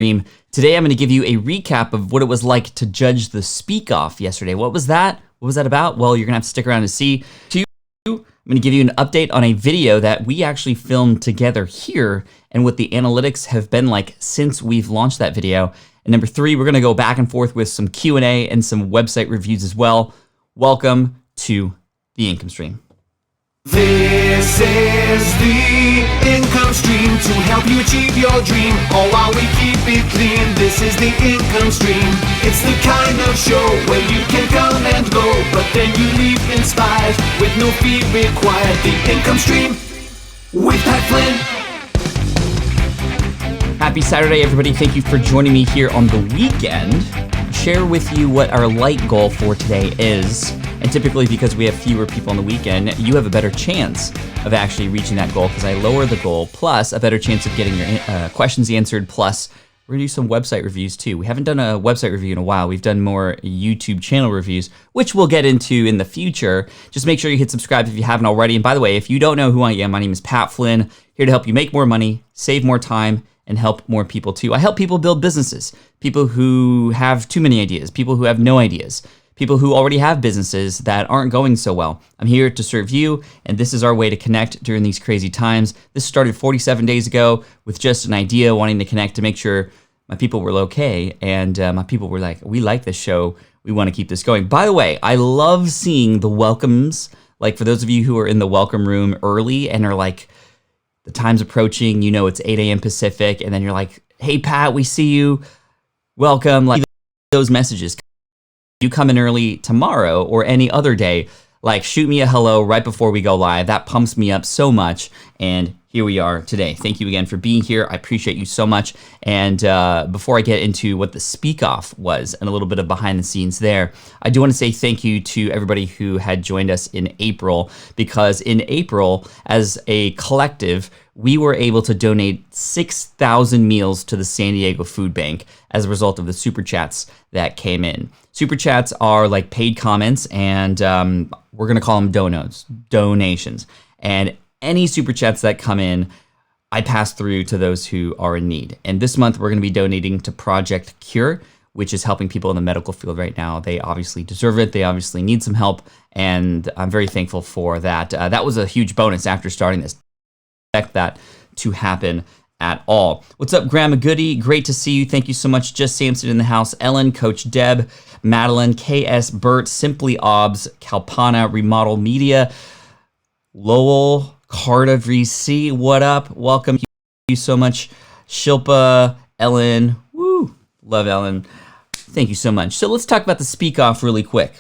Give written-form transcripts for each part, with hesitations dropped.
Today I'm going to give you a recap of what it was like to judge the Speak Off yesterday. What was that? What was that about? Well, you're going to have to stick around to see. Two, I'm going to give you an update on a video that we actually filmed together here and what the analytics have been like since we've launched that video. And number three, we're going to go back and forth with some Q&A and some website reviews as well. Welcome to the income stream. This is the income stream to help you achieve your dream, all while we keep it clean. This is the income stream. It's the kind of show where you can come and go, but then you leave inspired with no fee required. The income stream with Pat Flynn. Happy Saturday, everybody. Thank you for joining me here on the weekend. Share with you what our light goal for today is. And typically, because we have fewer people on the weekend, you have a better chance of actually reaching that goal because I lower the goal, plus a better chance of getting your questions answered, plus we're gonna do some website reviews too. We haven't done a website review in a while. We've done more YouTube channel reviews, which we'll get into in the future. Just make sure you hit subscribe if you haven't already. And by the way, if you don't know who I am, my name is Pat Flynn, here to help you make more money, save more time, and help more people too. I help people build businesses, people who have too many ideas, people who have no ideas, people who already have businesses that aren't going so well. I'm here to serve you, and this is our way to connect during these crazy times. This started 47 days ago with just an idea, wanting to connect to make sure my people were okay, and my people were like, we like this show, we want to keep this going. By the way, I love seeing the welcomes, like for those of you who are in the welcome room early and are like, the time's approaching, you know it's 8 a.m. Pacific, and then you're like, hey Pat, we see you, welcome, like those messages. You come in early tomorrow or any other day, like shoot me a hello right before we go live. That pumps me up so much, and here we are today. Thank you again for being here. I appreciate you so much. And before I get into what the Speak Off was and a little bit of behind the scenes there, I do want to say thank you to everybody who had joined us in April, because in April, as a collective, we were able to donate 6,000 meals to the San Diego Food Bank as a result of the Super Chats that came in. Super Chats are like paid comments, and we're going to call them donations. And any Super Chats that come in, I pass through to those who are in need. And this month, we're going to be donating to Project Cure, which is helping people in the medical field right now. They obviously deserve it. They obviously need some help, and I'm very thankful for that. That was a huge bonus after starting this. Expect that to happen at all. What's up, Grandma Goody? Great to see you. Thank you so much. Just Samson in the house. Ellen, Coach Deb, Madeline, KS, Bert, Simply Obs, Kalpana, Remodel Media, Lowell, Carta VC, what up? Welcome. Thank you so much. Shilpa, Ellen, woo, love Ellen. Thank you so much. So let's talk about the Speak Off really quick.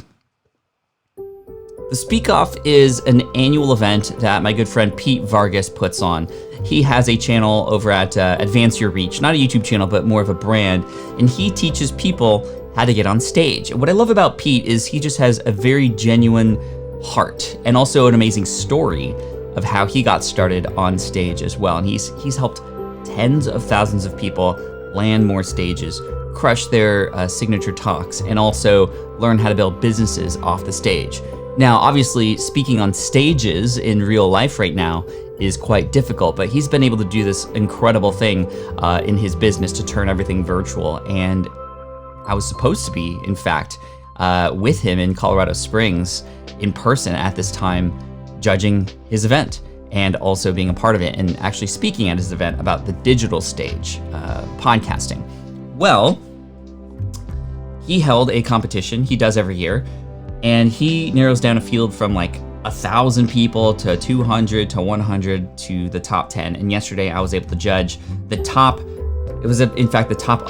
The Speak Off is an annual event that my good friend Pete Vargas puts on. He has a channel over at Advance Your Reach, not a YouTube channel, but more of a brand, and he teaches people how to get on stage. And what I love about Pete is he just has a very genuine heart and also an amazing story of how he got started on stage as well. And he's helped tens of thousands of people land more stages, crush their signature talks, and also learn how to build businesses off the stage. Now, obviously, speaking on stages in real life right now is quite difficult, but he's been able to do this incredible thing in his business to turn everything virtual. And I was supposed to be, in fact, with him in Colorado Springs in person at this time, judging his event and also being a part of it and actually speaking at his event about the digital stage, podcasting. Well, he held a competition he does every year, and he narrows down a field from like 1,000 people to 200 to 100 to the top 10. And yesterday I was able to judge the top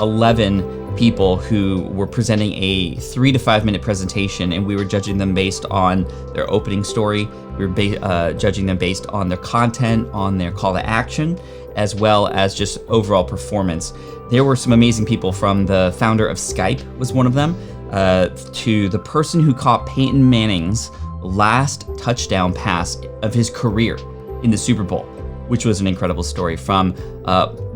11 people who were presenting a 3 to 5 minute presentation, and we were judging them based on their opening story. We were judging them based on their content, on their call to action, as well as just overall performance. There were some amazing people, from the founder of Skype was one of them, to the person who caught Peyton Manning's last touchdown pass of his career in the Super Bowl, which was an incredible story, from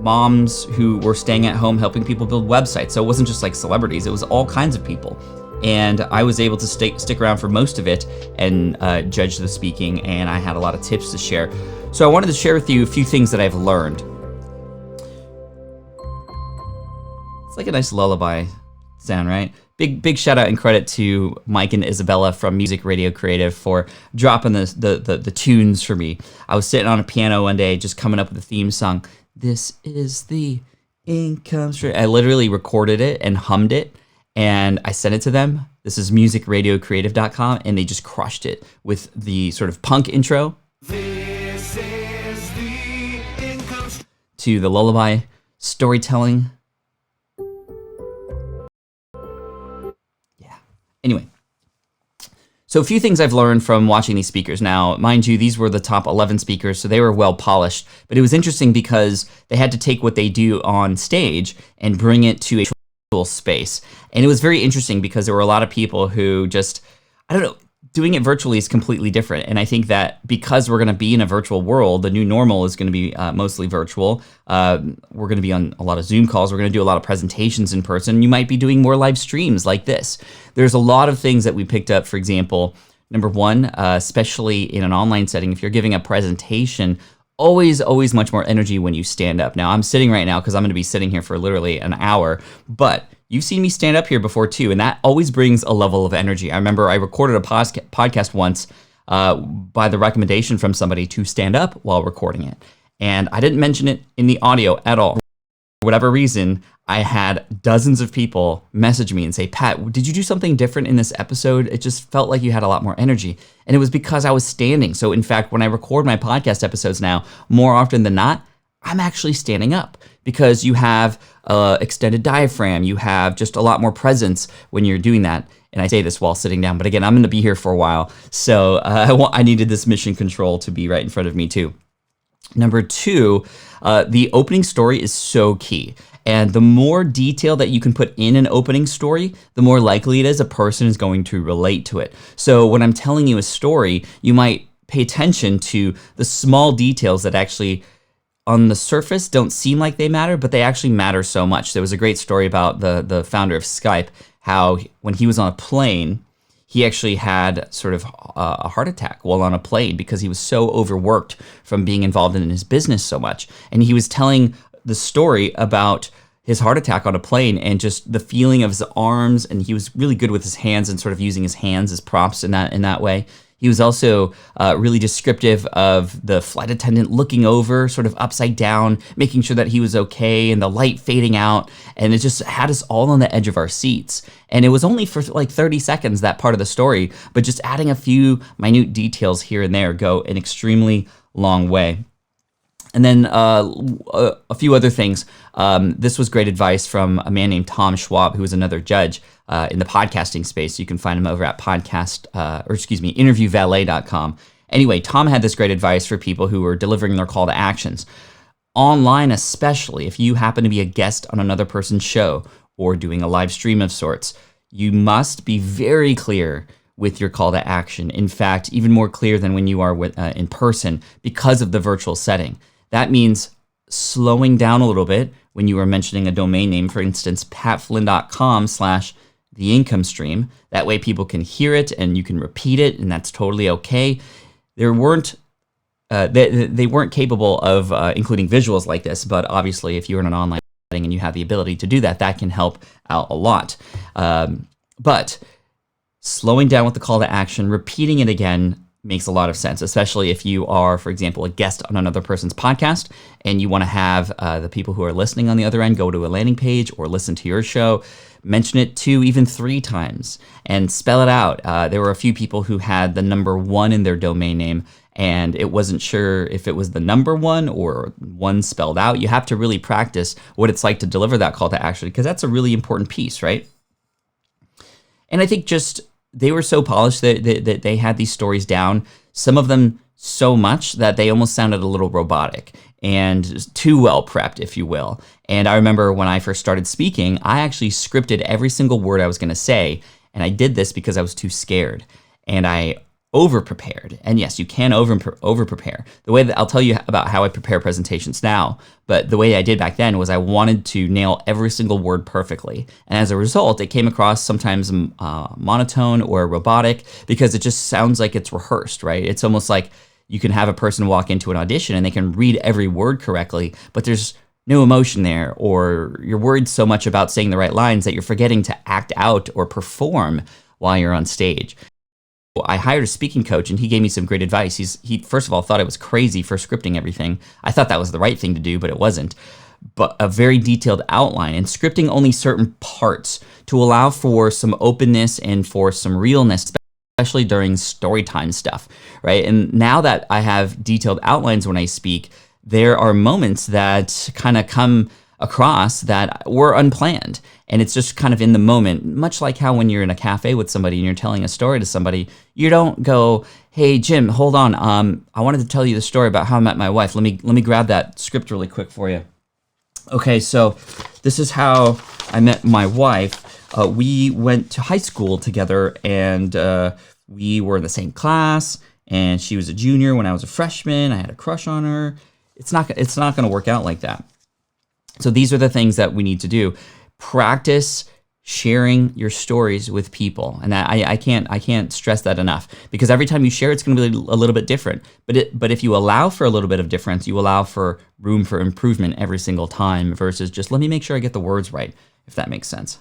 moms who were staying at home helping people build websites. So it wasn't just like celebrities, it was all kinds of people. And I was able to stick around for most of it and judge the speaking, and I had a lot of tips to share. So I wanted to share with you a few things that I've learned. It's like a nice lullaby sound, right? Big shout out and credit to Mike and Isabella from Music Radio Creative for dropping the tunes for me. I was sitting on a piano one day just coming up with a theme song. This is the income stream. I literally recorded it and hummed it, and I sent it to them. This is musicradiocreative.com, and they just crushed it with the sort of punk intro This is the income stream. to the lullaby storytelling. Yeah. Anyway. So a few things I've learned from watching these speakers. Now, mind you, these were the top 11 speakers, so they were well polished. But it was interesting because they had to take what they do on stage and bring it to a virtual space. And it was very interesting because there were a lot of people who just, I don't know, doing it virtually is completely different. And I think that because we're going to be in a virtual world, the new normal is going to be mostly virtual. We're going to be on a lot of Zoom calls. We're going to do a lot of presentations in person. You might be doing more live streams like this. There's a lot of things that we picked up. For example, number one, especially in an online setting, if you're giving a presentation, always much more energy when you stand up. Now, I'm sitting right now because I'm going to be sitting here for literally an hour, but you've seen me stand up here before too, and that always brings a level of energy. I remember I recorded a podcast once by the recommendation from somebody to stand up while recording it, and I didn't mention it in the audio at all. For whatever reason, I had dozens of people message me and say, Pat, did you do something different in this episode? It just felt like you had a lot more energy. And it was because I was standing. So in fact, when I record my podcast episodes now, more often than not, I'm actually standing up because you have extended diaphragm. You have just a lot more presence when you're doing that. And I say this while sitting down, but again, I'm going to be here for a while. So I needed this mission control to be right in front of me too. Number two, the opening story is so key. And the more detail that you can put in an opening story, the more likely it is a person is going to relate to it. So when I'm telling you a story, you might pay attention to the small details that actually on the surface don't seem like they matter, but they actually matter so much. There was a great story about the founder of Skype, how when he was on a plane, he actually had sort of a heart attack while on a plane because he was so overworked from being involved in his business so much. And he was telling the story about his heart attack on a plane and just the feeling of his arms, and he was really good with his hands and sort of using his hands as props in that way. He was also really descriptive of the flight attendant looking over sort of upside down, making sure that he was okay, and the light fading out, and it just had us all on the edge of our seats. And it was only for like 30 seconds, that part of the story, but just adding a few minute details here and there go an extremely long way. And then a few other things. This was great advice from a man named Tom Schwab, who is another judge in the podcasting space. You can find him over at interviewvalet.com. Anyway, Tom had this great advice for people who were delivering their call to actions. Online especially, if you happen to be a guest on another person's show or doing a live stream of sorts, you must be very clear with your call to action. In fact, even more clear than when you are in person because of the virtual setting. That means slowing down a little bit when you are mentioning a domain name, for instance, patflynn.com/the income stream. That way people can hear it and you can repeat it, and that's totally okay. They weren't capable of including visuals like this, but obviously if you're in an online setting and you have the ability to do that, that can help out a lot. But slowing down with the call to action, repeating it again, makes a lot of sense, especially if you are, for example, a guest on another person's podcast and you want to have the people who are listening on the other end go to a landing page or listen to your show. Mention it 2, even 3 times and spell it out. There were a few people who had the number 1 in their domain name and it wasn't sure if it was the number 1 or 1 spelled out. You have to really practice what it's like to deliver that call to action because that's a really important piece, right? And I think just they were so polished that they had these stories down, some of them so much that they almost sounded a little robotic and too well prepped, if you will. And I remember when I first started speaking, I actually scripted every single word I was going to say. And I did this because I was too scared. And I over-prepared. And yes, you can over-prepare. The way that I'll tell you about how I prepare presentations now, but the way I did back then was I wanted to nail every single word perfectly. And as a result, it came across sometimes monotone or robotic because it just sounds like it's rehearsed, right? It's almost like you can have a person walk into an audition and they can read every word correctly, but there's no emotion there, or you're worried so much about saying the right lines that you're forgetting to act out or perform while you're on stage. I hired a speaking coach and he gave me some great advice. He first of all thought I was crazy for scripting everything. I thought that was the right thing to do, but it wasn't. But a very detailed outline and scripting only certain parts to allow for some openness and for some realness, especially during story time stuff, right? And now that I have detailed outlines when I speak, there are moments that kind of come across that were unplanned. And it's just kind of in the moment, much like how when you're in a cafe with somebody and you're telling a story to somebody, you don't go, hey, Jim, hold on. I wanted to tell you the story about how I met my wife. Let me grab that script really quick for you. Okay, so this is how I met my wife. We went to high school together and we were in the same class and she was a junior when I was a freshman. I had a crush on her. It's not going to work out like that. So these are the things that we need to do. Practice sharing your stories with people, and I can't stress that enough, because every time you share, it's going to be a little bit different. But if you allow for a little bit of difference, you allow for room for improvement every single time, versus just let me make sure I get the words right, if that makes sense.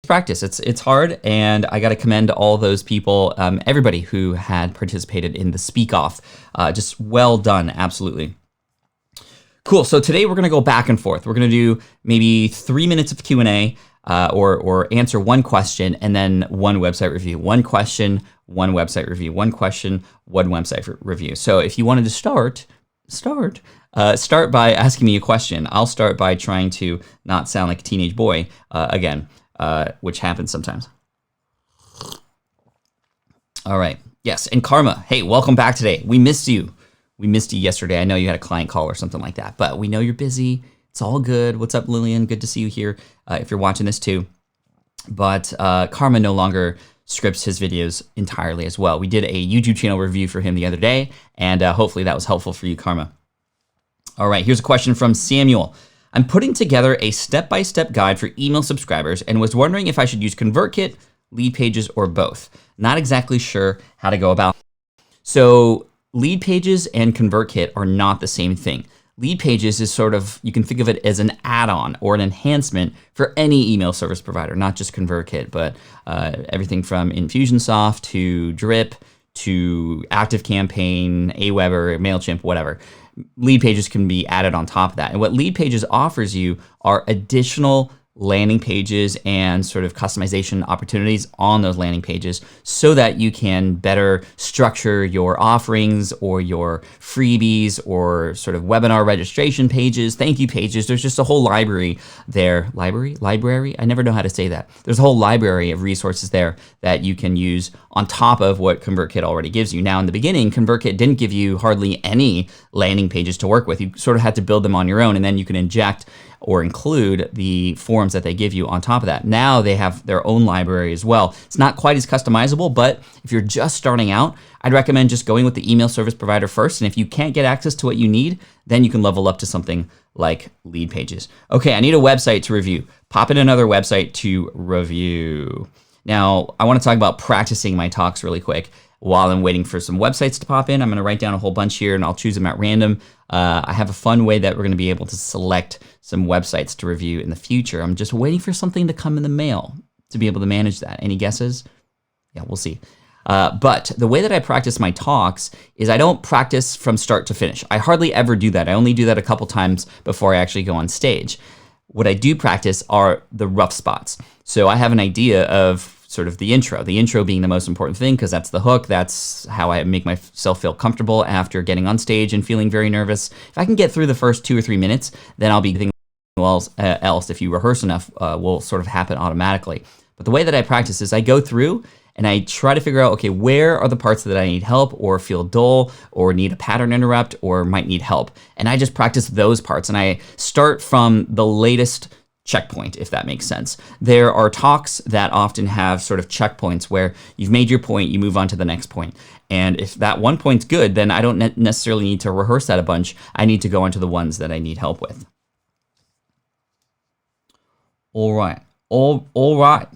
Practice. It's hard, and I got to commend all those people, everybody who had participated in the Speak Off. Just well done, absolutely. Cool. So today we're going to go back and forth. We're going to do maybe 3 minutes of Q&A, or answer one question and then one website review. One question, one website review. One question, one website review. So if you wanted to start by asking me a question. I'll start by trying to not sound like a teenage boy again. Which happens sometimes. All right. Yes. And Karma, hey, welcome back today. We missed you. We missed you yesterday. I know you had a client call or something like that, but we know you're busy. It's all good. What's up, Lillian? Good to see you here if you're watching this too. But Karma no longer scripts his videos entirely as well. We did a YouTube channel review for him the other day, and hopefully that was helpful for you, Karma. All right. Here's a question from Samuel. I'm putting together a step-by-step guide for email subscribers and was wondering if I should use ConvertKit, Lead Pages, or both. Not exactly sure how to go about it. So Lead Pages and ConvertKit are not the same thing. Lead Pages is sort of, you can think of it as an add-on or an enhancement for any email service provider, not just ConvertKit, but everything from Infusionsoft to Drip to ActiveCampaign, Aweber, MailChimp, whatever. Lead Pages can be added on top of that. And what Lead Pages offers you are additional landing pages and sort of customization opportunities on those landing pages so that you can better structure your offerings or your freebies or sort of webinar registration pages, thank you pages. There's just a whole library there. Library? I never know how to say that. There's a whole library of resources there that you can use on top of what ConvertKit already gives you. Now, in the beginning, ConvertKit didn't give you hardly any landing pages to work with. You sort of had to build them on your own, and then you can inject or include the forms that they give you on top of that. Now they have their own library as well. It's not quite as customizable, but if you're just starting out, I'd recommend just going with the email service provider first. And if you can't get access to what you need, then you can level up to something like Lead Pages. Okay, I need a website to review. Pop in another website to review. Now, I want to talk about practicing my talks really quick. While I'm waiting for some websites to pop in, I'm going to write down a whole bunch here and I'll choose them at random. I have a fun way that we're going to be able to select some websites to review in the future. I'm just waiting for something to come in the mail to be able to manage that. Any guesses? Yeah, we'll see. But the way that I practice my talks is I don't practice from start to finish. I hardly ever do that. I only do that a couple times before I actually go on stage. What I do practice are the rough spots. So I have an idea of sort of the intro being the most important thing because that's the hook. That's how I make myself feel comfortable after getting on stage and feeling very nervous. If I can get through the first 2 or 3 minutes, then I'll be thinking else, if you rehearse enough, will sort of happen automatically. But the way that I practice is I go through and I try to figure out, okay, where are the parts that I need help or feel dull or need a pattern interrupt or might need help. And I just practice those parts and I start from the latest checkpoint, if that makes sense. There are talks that often have sort of checkpoints where you've made your point, you move on to the next point. And if that one point's good, then I don't necessarily need to rehearse that a bunch. I need to go on to the ones that I need help with. All right. All right.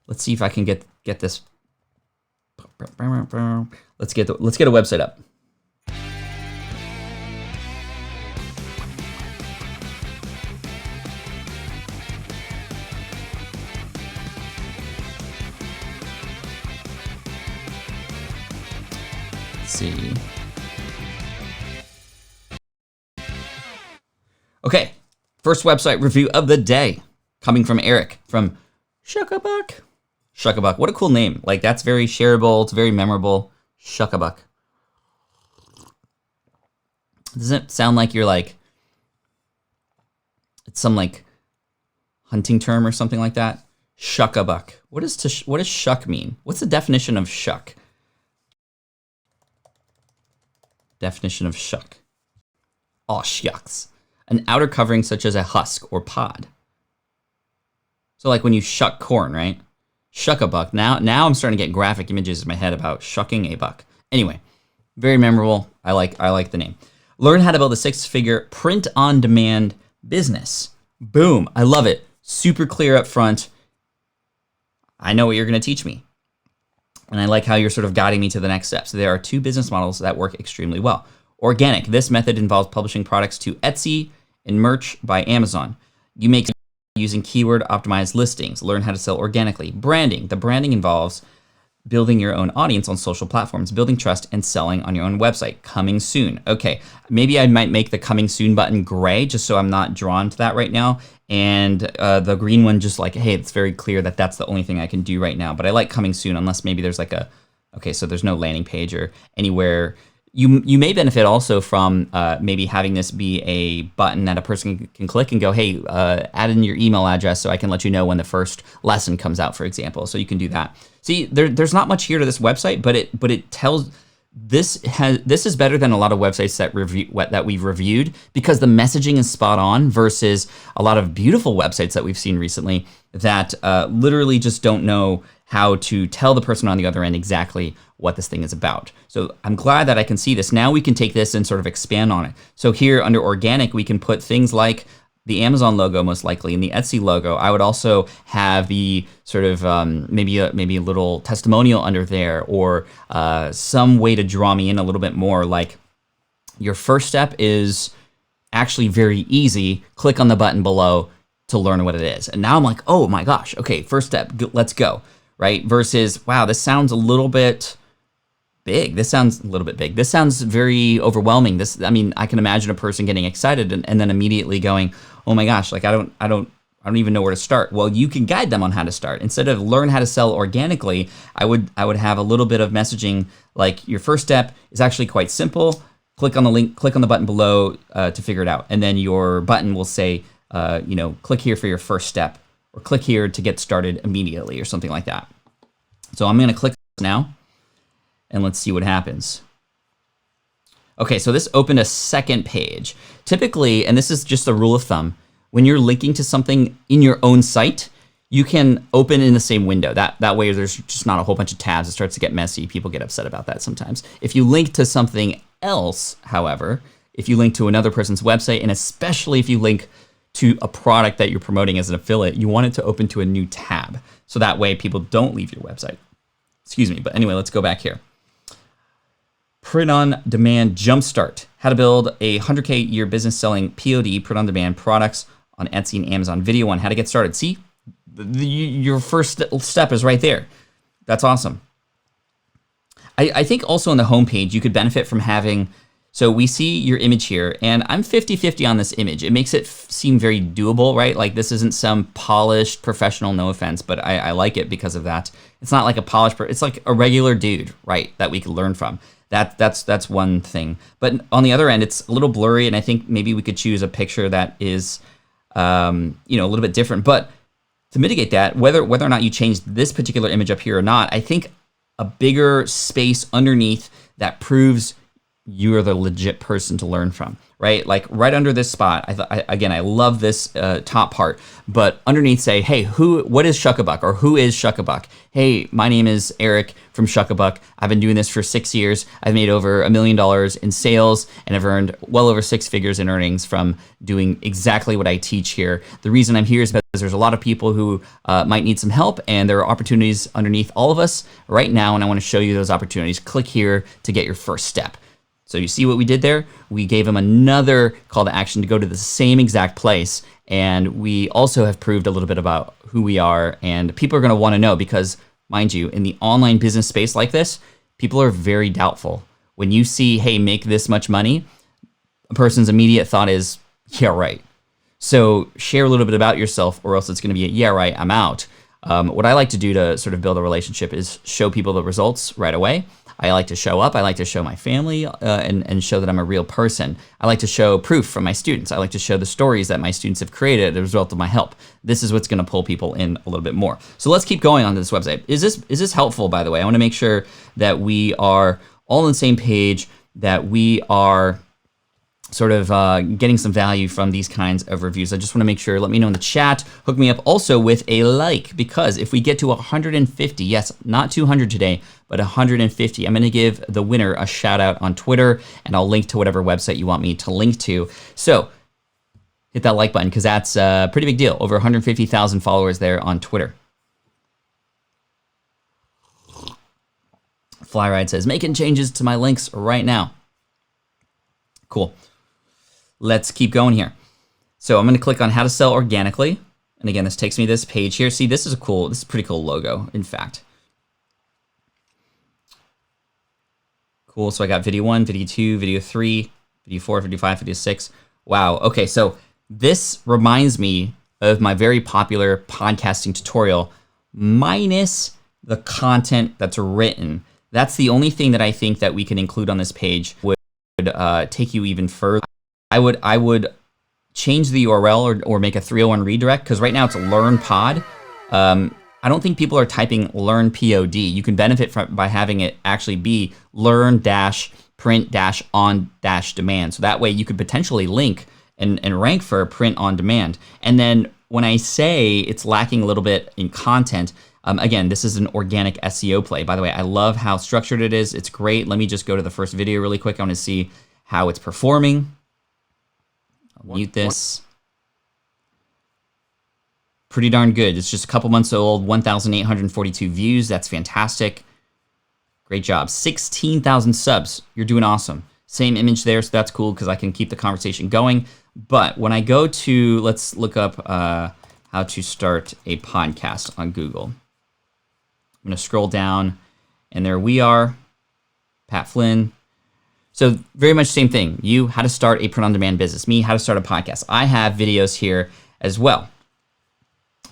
Let's see if I can get this. Let's get a website up. see. Okay, first website review of the day coming from Eric from Shuckabuck. Shuckabuck, what a cool name. Like, that's very shareable. It's very memorable. Shuckabuck. Doesn't it sound like you're like, it's some like hunting term or something like that? Shuckabuck. What does shuck mean? What's the definition of shuck? Definition of shuck. Aw, shucks. An outer covering such as a husk or pod. So like when you shuck corn, right? Shuck a buck. Now I'm starting to get graphic images in my head about shucking a buck. Anyway, very memorable. I like the name. Learn how to build a 6-figure print-on-demand business. Boom. I love it. Super clear up front. I know what you're going to teach me. And I like how you're sort of guiding me to the next step. So there are 2 business models that work extremely well. Organic. This method involves publishing products to Etsy and merch by Amazon. You make using keyword optimized listings. Learn how to sell organically. Branding. The branding involves building your own audience on social platforms, building trust, and selling on your own website. Coming soon. Okay, maybe I might make the coming soon button gray just so I'm not drawn to that right now. And the green one just like, hey, it's very clear that that's the only thing I can do right now. But I like coming soon unless maybe there's like okay, so there's no landing page or anywhere. You may benefit also from maybe having this be a button that a person can click and go, hey, add in your email address so I can let you know when the first lesson comes out, for example. So you can do that. See, there's not much here to this website, but it tells this is better than a lot of websites that we've reviewed because the messaging is spot on versus a lot of beautiful websites that we've seen recently that literally just don't know how to tell the person on the other end exactly what this thing is about. So I'm glad that I can see this. Now we can take this and sort of expand on it. So here under organic, we can put things like the Amazon logo, most likely, and the Etsy logo. I would also have the sort of maybe a little testimonial under there, or some way to draw me in a little bit more. Like, your first step is actually very easy. Click on the button below to learn what it is. And now I'm like, oh my gosh, okay, first step, let's go, right? Versus, wow, this sounds a little bit big. This sounds a little bit big. This sounds very overwhelming. I can imagine a person getting excited and then immediately going, oh my gosh, like I don't even know where to start. Well, you can guide them on how to start. Instead of learn how to sell organically, I would have a little bit of messaging like your first step is actually quite simple. Click on the link, click on the button below to figure it out. And then your button will say, click here for your first step, or click here to get started immediately, or something like that. So I'm gonna click now, and let's see what happens. Okay, so this opened a second page. Typically, and this is just a rule of thumb, when you're linking to something in your own site, you can open in the same window. That way there's just not a whole bunch of tabs. It starts to get messy. People get upset about that sometimes. If you link to something else, however, if you link to another person's website, and especially if you link to a product that you're promoting as an affiliate, you want it to open to a new tab. So that way people don't leave your website. Excuse me, but anyway, let's go back here. Print-on-demand jumpstart. How to build a 100K year business selling POD, print-on-demand products on Etsy and Amazon. Video on how to get started. See, your first step is right there. That's awesome. I think also on the homepage, you could benefit from having, so we see your image here, and I'm 50-50 on this image. It makes it seem very doable, right? Like this isn't some polished professional, no offense, but I like it because of that. It's not like a polished, it's like a regular dude, right, that we could learn from. That's one thing. But on the other end, it's a little blurry, and I think maybe we could choose a picture that is, a little bit different. But to mitigate that, whether or not you change this particular image up here or not, I think a bigger space underneath that proves you're the legit person to learn from, right? Like right under this spot, I love this top part, but underneath say, hey, what is Shuckabuck, or who is Shuckabuck? Hey, my name is Eric from Shuckabuck. I've been doing this for 6 years. I've made over $1 million in sales, and I've earned well over 6 figures in earnings from doing exactly what I teach here. The reason I'm here is because there's a lot of people who might need some help, and there are opportunities underneath all of us right now, and I want to show you those opportunities. Click here to get your first step. So you see what we did there? We gave them another call to action to go to the same exact place. And we also have proved a little bit about who we are. And people are going to want to know because, mind you, in the online business space like this, people are very doubtful When you see, hey, make this much money, a person's immediate thought is, yeah, right. So share a little bit about yourself, or else it's going to be, yeah, right, I'm out. What I like to do to sort of build a relationship is show people the results right away. I like to show up. I like to show my family and show that I'm a real person. I like to show proof from my students. I like to show the stories that my students have created as a result of my help. This is what's going to pull people in a little bit more. So let's keep going on to this website. Is this helpful, by the way? I want to make sure that we are all on the same page, that we are sort of getting some value from these kinds of reviews. I just want to make sure, let me know in the chat, hook me up also with a like, because if we get to 150, yes, not 200 today, but 150, I'm going to give the winner a shout out on Twitter, and I'll link to whatever website you want me to link to. So hit that like button, because that's a pretty big deal. Over 150,000 followers there on Twitter. Flyride says, making changes to my links right now. Cool. Let's keep going here. So I'm going to click on how to sell organically. And again, this takes me to this page here. See, this is a pretty cool logo, in fact. Cool, so I got video 1, video 2, video 3, video 4, video 5, video 6. Wow, okay, so this reminds me of my very popular podcasting tutorial, minus the content that's written. That's the only thing that I think that we can include on this page would take you even further. I would change the URL or make a 301 redirect, because right now it's learn pod. I don't think people are typing learn pod. You can benefit by having it actually be learn-print-on-demand. So that way you could potentially link and rank for print on demand. And then when I say it's lacking a little bit in content, again, this is an organic SEO play. By the way, I love how structured it is. It's great. Let me just go to the first video really quick. I want to see how it's performing. I'll mute this. Pretty darn good. It's just a couple months old, 1,842 views. That's fantastic. Great job. 16,000 subs. You're doing awesome. Same image there, so that's cool because I can keep the conversation going. But when I go to, let's look up how to start a podcast on Google. I'm going to scroll down, and there we are, Pat Flynn. So very much same thing. You, how to start a print-on-demand business. Me, how to start a podcast. I have videos here as well.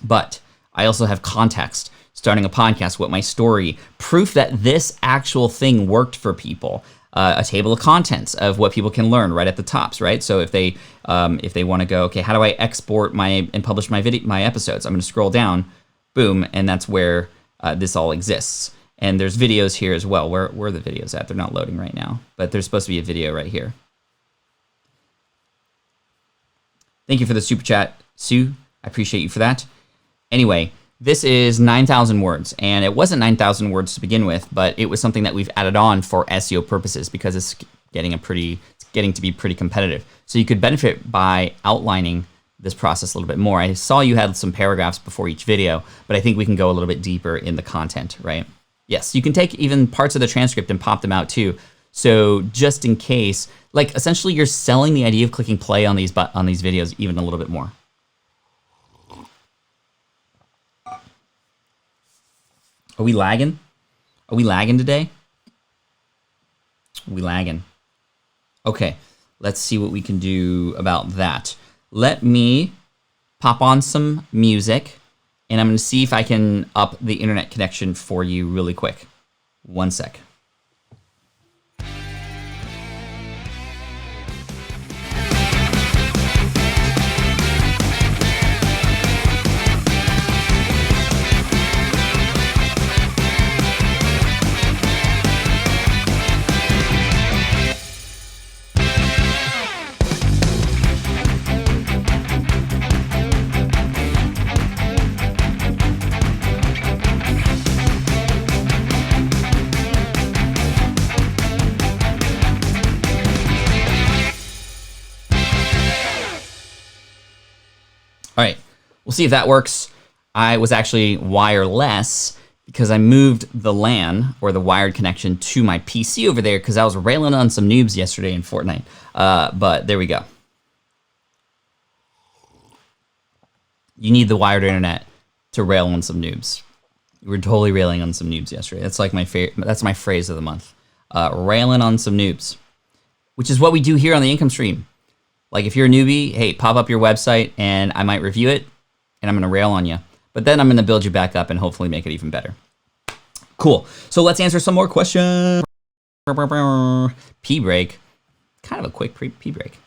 But I also have context, starting a podcast, what my story, proof that this actual thing worked for people, a table of contents of what people can learn right at the tops, right? So if they want to go, okay, how do I export and publish my episodes? I'm going to scroll down, boom, and that's where this all exists. And there's videos here as well. Where are the videos at? They're not loading right now, but there's supposed to be a video right here. Thank you for the super chat, Sue. I appreciate you for that. Anyway, this is 9,000 words, and it wasn't 9,000 words to begin with, but it was something that we've added on for SEO purposes because it's getting to be pretty competitive. So you could benefit by outlining this process a little bit more. I saw you had some paragraphs before each video, but I think we can go a little bit deeper in the content, right? Yes, you can take even parts of the transcript and pop them out too. So just in case, like essentially you're selling the idea of clicking play on these videos even a little bit more. Are we lagging? Are we lagging today? Are we lagging? Okay, let's see what we can do about that. Let me pop on some music, and I'm going to see if I can up the internet connection for you really quick. One sec. All right, we'll see if that works. I was actually wireless because I moved the LAN or the wired connection to my PC over there because I was railing on some noobs yesterday in Fortnite. But there we go. You need the wired internet to rail on some noobs. We were totally railing on some noobs yesterday. That's like that's my phrase of the month. railing on some noobs, which is what we do here on the income stream. Like if you're a newbie, hey, pop up your website and I might review it and I'm gonna rail on you. But then I'm gonna build you back up and hopefully make it even better. Cool, so let's answer some more questions. Pee break, kind of a quick pee break.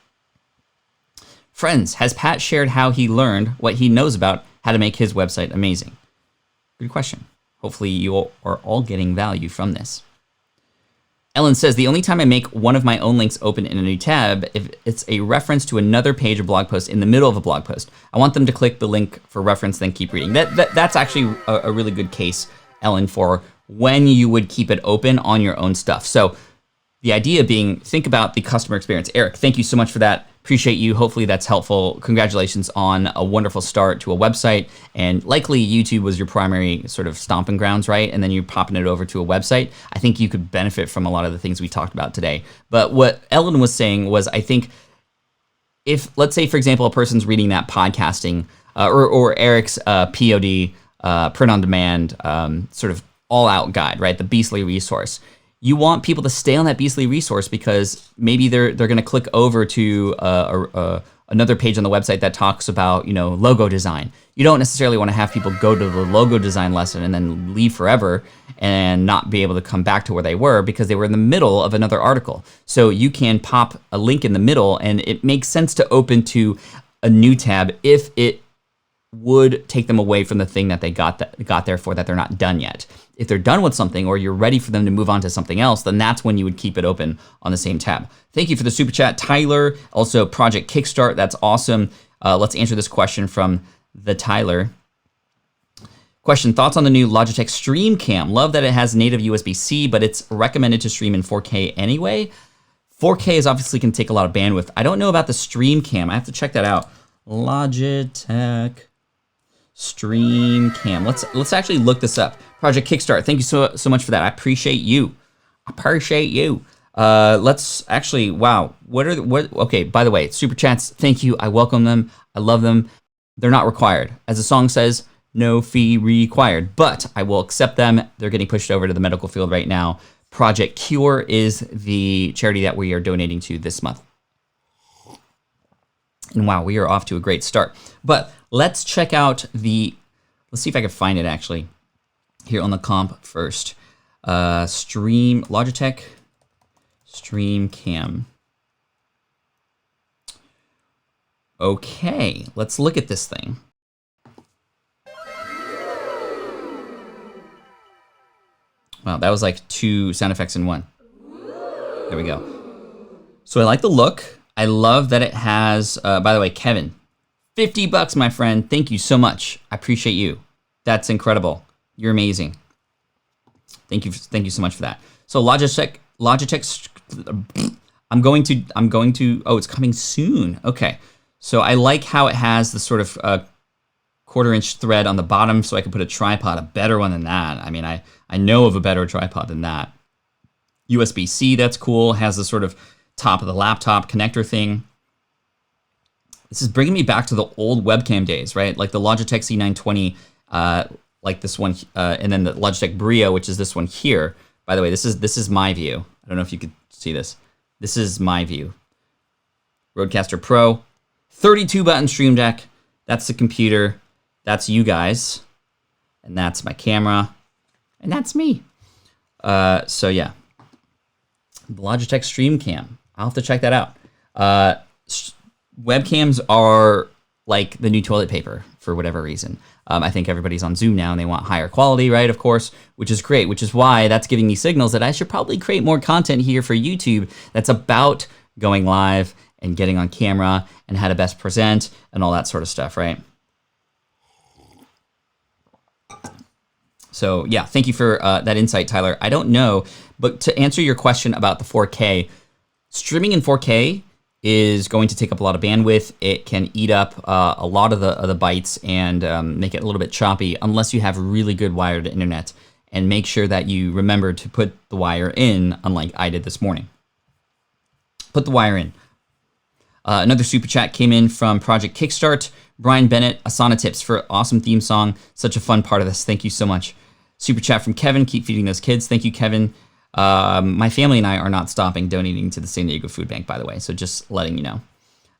Friends, has Pat shared how he learned what he knows about how to make his website amazing? Good question. Hopefully you are all getting value from this. Ellen says, the only time I make one of my own links open in a new tab, if it's a reference to another page or blog post in the middle of a blog post. I want them to click the link for reference, then keep reading. That's actually a really good case, Ellen, for when you would keep it open on your own stuff. So the idea being, think about the customer experience. Eric, thank you so much for that. Appreciate you. Hopefully that's helpful. Congratulations on a wonderful start to a website. And likely YouTube was your primary sort of stomping grounds, right? And then you're popping it over to a website. I think you could benefit from a lot of the things we talked about today. But what Ellen was saying was, I think if, let's say, for example, a person's reading that podcasting or Eric's POD, print on demand, sort of all out guide, right? The beastly resource. You want people to stay on that beastly resource because maybe they're going to click over to another page on the website that talks about, you know, logo design. You don't necessarily want to have people go to the logo design lesson and then leave forever and not be able to come back to where they were because they were in the middle of another article. So you can pop a link in the middle and it makes sense to open to a new tab if it would take them away from the thing that they got there for that they're not done yet. If they're done with something or you're ready for them to move on to something else, then that's when you would keep it open on the same tab. Thank you for the super chat, Tyler. Also, Project Kickstart, that's awesome. Let's answer this question from the Tyler. Question, thoughts on the new Logitech Stream Cam? Love that it has native USB-C, but it's recommended to stream in 4K anyway. 4K is obviously can take a lot of bandwidth. I don't know about the Stream Cam. I have to check that out. Logitech Stream Cam. Let's actually look this up. Project Kickstart. Thank you so much for that. I appreciate you. Let's actually. Wow. Okay. By the way, super chats. Thank you. I welcome them. I love them. They're not required, as the song says. No fee required. But I will accept them. They're getting pushed over to the medical field right now. Project Cure is the charity that we are donating to this month. And wow, we are off to a great start. But let's check out let's see if I can find it actually here on the comp first. Logitech Stream Cam. Okay, let's look at this thing. Wow, that was like 2 sound effects in one. There we go. So I like the look. I love that it has, by the way, Kevin, $50, my friend. Thank you so much. I appreciate you. That's incredible. You're amazing. Thank you so much for that. So Logitech. I'm going to. Oh, it's coming soon. Okay. So I like how it has the sort of 1/4-inch thread on the bottom, so I can put a tripod, a better one than that. I mean, I know of a better tripod than that. USB-C, that's cool. Has the sort of top of the laptop connector thing. This is bringing me back to the old webcam days, right? Like the Logitech C920, like this one, and then the Logitech Brio, which is this one here. By the way, this is my view. I don't know if you could see this. This is my view. Rodecaster Pro, 32-button Stream Deck. That's the computer. That's you guys. And that's my camera. And that's me. So yeah. The Logitech Stream Cam. I'll have to check that out. Webcams are like the new toilet paper for whatever reason. I think everybody's on Zoom now and they want higher quality, right? Of course, which is great, which is why that's giving me signals that I should probably create more content here for YouTube that's about going live and getting on camera and how to best present and all that sort of stuff, right? So yeah, thank you for that insight, Tyler. I don't know, but to answer your question about the 4K, streaming in 4K is going to take up a lot of bandwidth. It can eat up a lot of the bytes and make it a little bit choppy unless you have really good wired internet. And make sure that you remember to put the wire in, unlike I did this morning. Put the wire in. Another super chat came in from Project Kickstart. Brian Bennett, Asana tips for awesome theme song. Such a fun part of this. Thank you so much. Super chat from Kevin. Keep feeding those kids. Thank you, Kevin. My family and I are not stopping donating to the San Diego Food Bank, by the way, so just letting you know.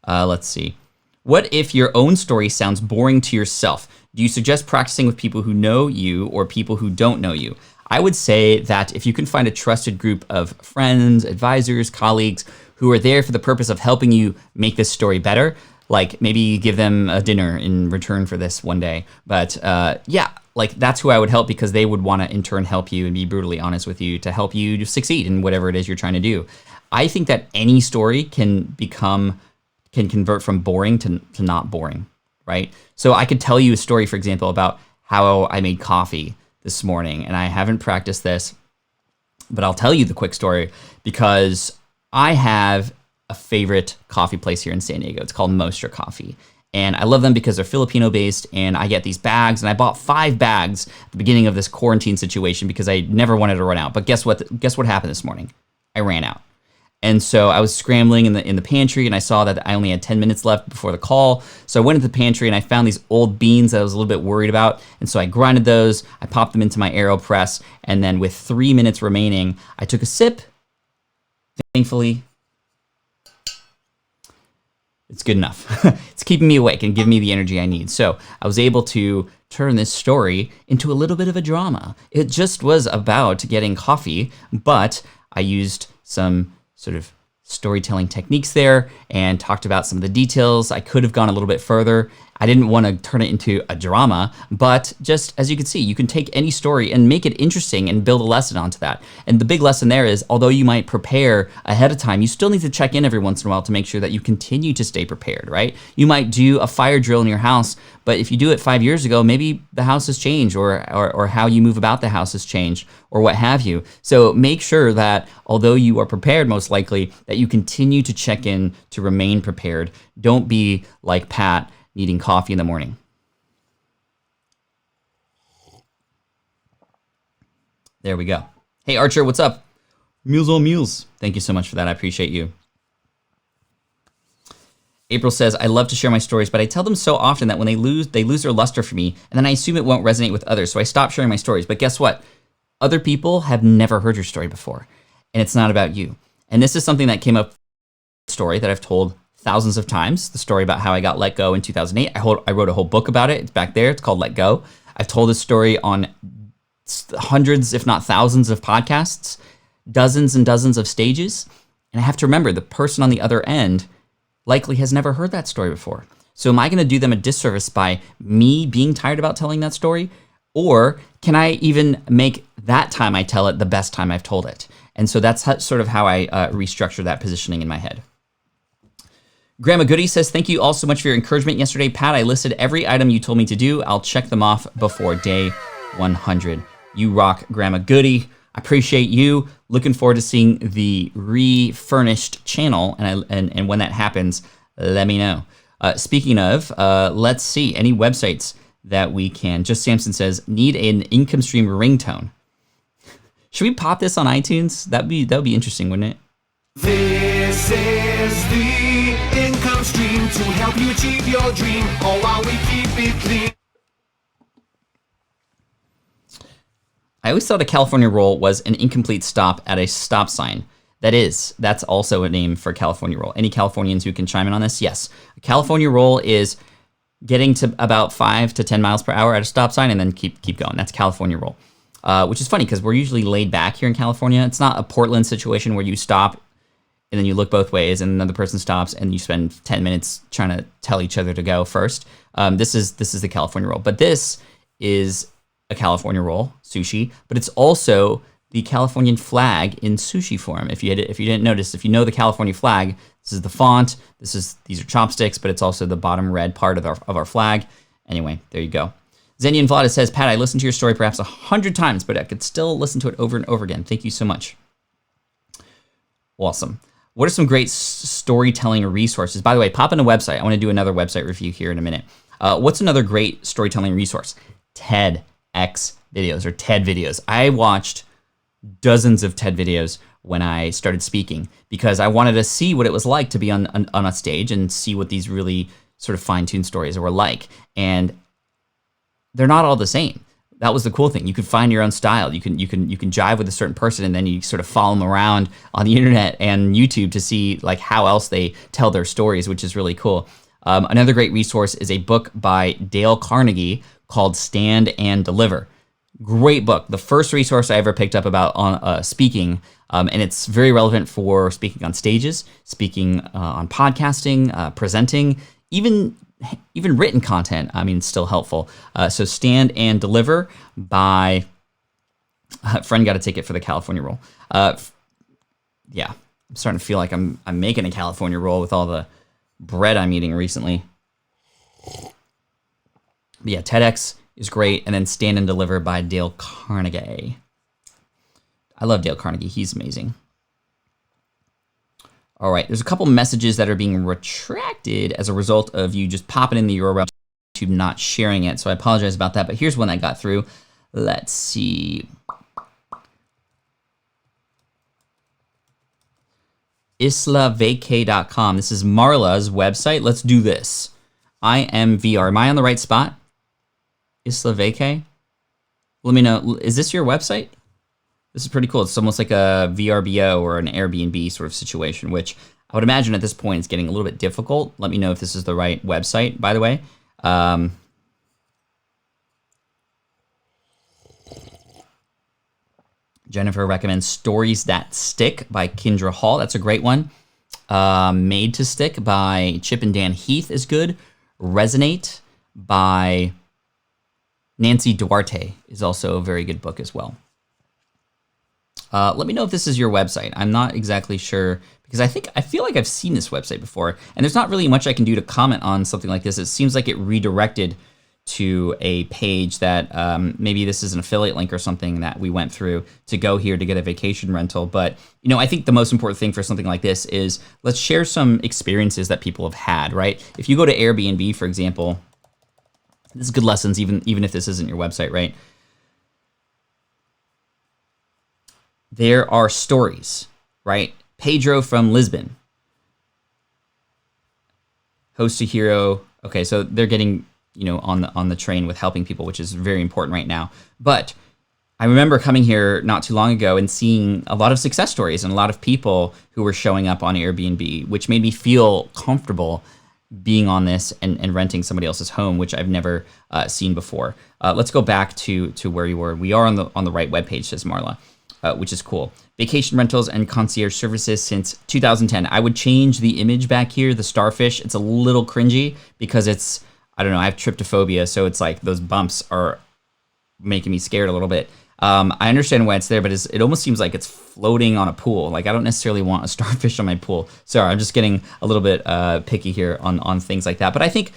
Let's see. What if your own story sounds boring to yourself? Do you suggest practicing with people who know you or people who don't know you? I would say that if you can find a trusted group of friends, advisors, colleagues who are there for the purpose of helping you make this story better, like maybe you give them a dinner in return for this one day. But yeah, like that's who I would help, because they would want to in turn help you and be brutally honest with you to help you to succeed in whatever it is you're trying to do. I think that any story can convert from boring to not boring, right? So I could tell you a story, for example, about how I made coffee this morning, and I haven't practiced this, but I'll tell you the quick story because I have a favorite coffee place here in San Diego. It's called Mostra Coffee. And I love them because they're Filipino based, and I get these bags, and I bought 5 bags at the beginning of this quarantine situation because I never wanted to run out. But guess what happened this morning? I ran out. And so I was scrambling in the pantry, and I saw that I only had 10 minutes left before the call. So I went into the pantry and I found these old beans that I was a little bit worried about. And so I grinded those, I popped them into my AeroPress, and then with 3 minutes remaining, I took a sip. Thankfully, it's good enough. It's keeping me awake and giving me the energy I need. So I was able to turn this story into a little bit of a drama. It just was about getting coffee, but I used some sort of storytelling techniques there and talked about some of the details. I could have gone a little bit further. I didn't want to turn it into a drama, but just as you can see, you can take any story and make it interesting and build a lesson onto that. And the big lesson there is, although you might prepare ahead of time, you still need to check in every once in a while to make sure that you continue to stay prepared, right? You might do a fire drill in your house, but if you do it 5 years ago, maybe the house has changed or how you move about the house has changed or what have you. So make sure that although you are prepared most likely, that you continue to check in to remain prepared. Don't be like Pat, needing coffee in the morning. There we go. Hey, Archer, what's up? Meals on Mules. Thank you so much for that. I appreciate you. April says, I love to share my stories, but I tell them so often that when they lose their luster for me, and then I assume it won't resonate with others, so I stop sharing my stories. But guess what? Other people have never heard your story before, and it's not about you. And this is something that came up, story that I've told thousands of times, the story about how I got let go in 2008. I wrote a whole book about it. It's back there. It's called Let Go. I've told this story on hundreds, if not thousands of podcasts, dozens and dozens of stages. And I have to remember, the person on the other end likely has never heard that story before. So am I going to do them a disservice by me being tired about telling that story? Or can I even make that time I tell it the best time I've told it? And so that's sort of how I restructure that positioning in my head. Grandma Goody says, thank you all so much for your encouragement yesterday. Pat, I listed every item you told me to do. I'll check them off before day 100. You rock, Grandma Goody. I appreciate you. Looking forward to seeing the refurnished channel. And when that happens, let me know. Speaking of, let's see, any websites that we can. Just Samson says, need an income stream ringtone. Should we pop this on iTunes? That would be interesting, wouldn't it? This is the income stream to help you achieve your dream, all while we keep it clean. I always thought a California roll was an incomplete stop at a stop sign. That's also a name for California roll. Any Californians who can chime in on this? Yes. A California roll is getting to about 5 to 10 miles per hour at a stop sign and then keep going. That's California roll. Which is funny because we're usually laid back here in California. It's not a Portland situation where you stop and then you look both ways and another person stops and you spend 10 minutes trying to tell each other to go first. This is the California roll. But this is a California roll, sushi, but it's also the Californian flag in sushi form. If you didn't notice, if you know the California flag, this is the font, these are chopsticks, but it's also the bottom red part of our flag. Anyway, there you go. Zenian Vlada says, Pat, I listened to your story perhaps 100 times, but I could still listen to it over and over again. Thank you so much. Awesome. What are some great storytelling resources? By the way, pop in a website. I want to do another website review here in a minute. What's another great storytelling resource? TEDx videos or TED videos. I watched dozens of TED videos when I started speaking because I wanted to see what it was like to be on a stage and see what these really sort of fine-tuned stories were like. And they're not all the same. that was the cool thing. You could find your own style. You can jive with a certain person, and then you sort of follow them around on the internet and YouTube to see like how else they tell their stories, which is really cool. Another great resource is a book by Dale Carnegie called Stand and Deliver. Great book. The first resource I ever picked up about on speaking, and it's very relevant for speaking on stages, speaking on podcasting, presenting, even written content. I mean, it's still helpful. So Stand and Deliver by Friend got a ticket for the California roll. Yeah, I'm starting to feel like I'm making a California roll with all the bread I'm eating recently. But yeah, TEDx is great, and then Stand and Deliver by Dale Carnegie. I love Dale Carnegie. He's amazing. All right, there's a couple messages that are being retracted as a result of you just popping in the URL to not sharing it, so I apologize about that, but here's one I got through. Let's see. islavacay.com. This is Marla's website. Let's do this. IMVR. Am I on the right spot? Isla Vacay? Let me know. Is this your website? This is pretty cool. It's almost like a VRBO or an Airbnb sort of situation, which I would imagine at this point is getting a little bit difficult. Let me know if this is the right website, by the way. Jennifer recommends Stories That Stick by Kendra Hall. That's a great one. Made to Stick by Chip and Dan Heath is good. Resonate by Nancy Duarte is also a very good book as well. Let me know if this is your website. I'm not exactly sure because I feel like I've seen this website before, and there's not really much I can do to comment on something like this. It seems like it redirected to a page that maybe this is an affiliate link or something that we went through to go here to get a vacation rental. But I think the most important thing for something like this is let's share some experiences that people have had, right? If you go to Airbnb, for example, this is good lessons, even if this isn't your website, right? There are stories, right? Pedro from Lisbon. Host to hero. Okay, so they're getting, on the train with helping people, which is very important right now. But I remember coming here not too long ago and seeing a lot of success stories and a lot of people who were showing up on Airbnb, which made me feel comfortable being on this and renting somebody else's home, which I've never seen before. Let's go back to where you were. We are on the right webpage, says Marla, which is cool. Vacation rentals and concierge services since 2010. I would change the image back here, the starfish. It's a little cringy because it's, I don't know, I have tryptophobia, so it's like those bumps are making me scared a little bit. I understand why it's there, but it almost seems like it's floating on a pool. Like I don't necessarily want a starfish on my pool. Sorry, I'm just getting a little bit picky here on things like that. But I think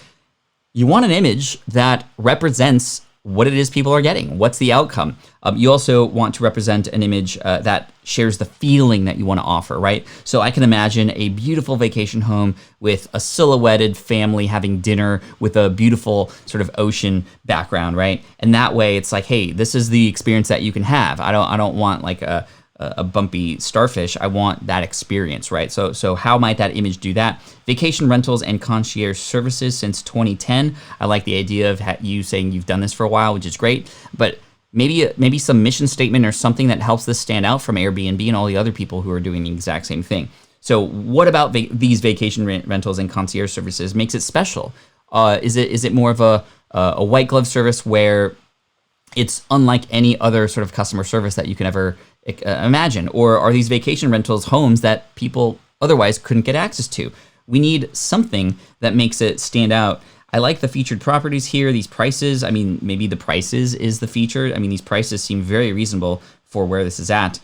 you want an image that represents what it is people are getting. What's the outcome? You also want to represent an image that shares the feeling that you want to offer, right? So I can imagine a beautiful vacation home with a silhouetted family having dinner with a beautiful sort of ocean background, right? And that way it's like, hey, this is the experience that you can have. I don't want like a bumpy starfish. I want that experience, right? So how might that image do that? Vacation rentals and concierge services since 2010. I like the idea of you saying you've done this for a while, which is great, but maybe some mission statement or something that helps this stand out from Airbnb and all the other people who are doing the exact same thing. So what about these vacation rentals and concierge services makes it special? Is it more of a white glove service where it's unlike any other sort of customer service that you can ever imagine? Or are these vacation rentals homes that people otherwise couldn't get access to? We need something that makes it stand out. I like the featured properties here, these prices. I mean, maybe the prices is the feature. I mean, these prices seem very reasonable for where this is at.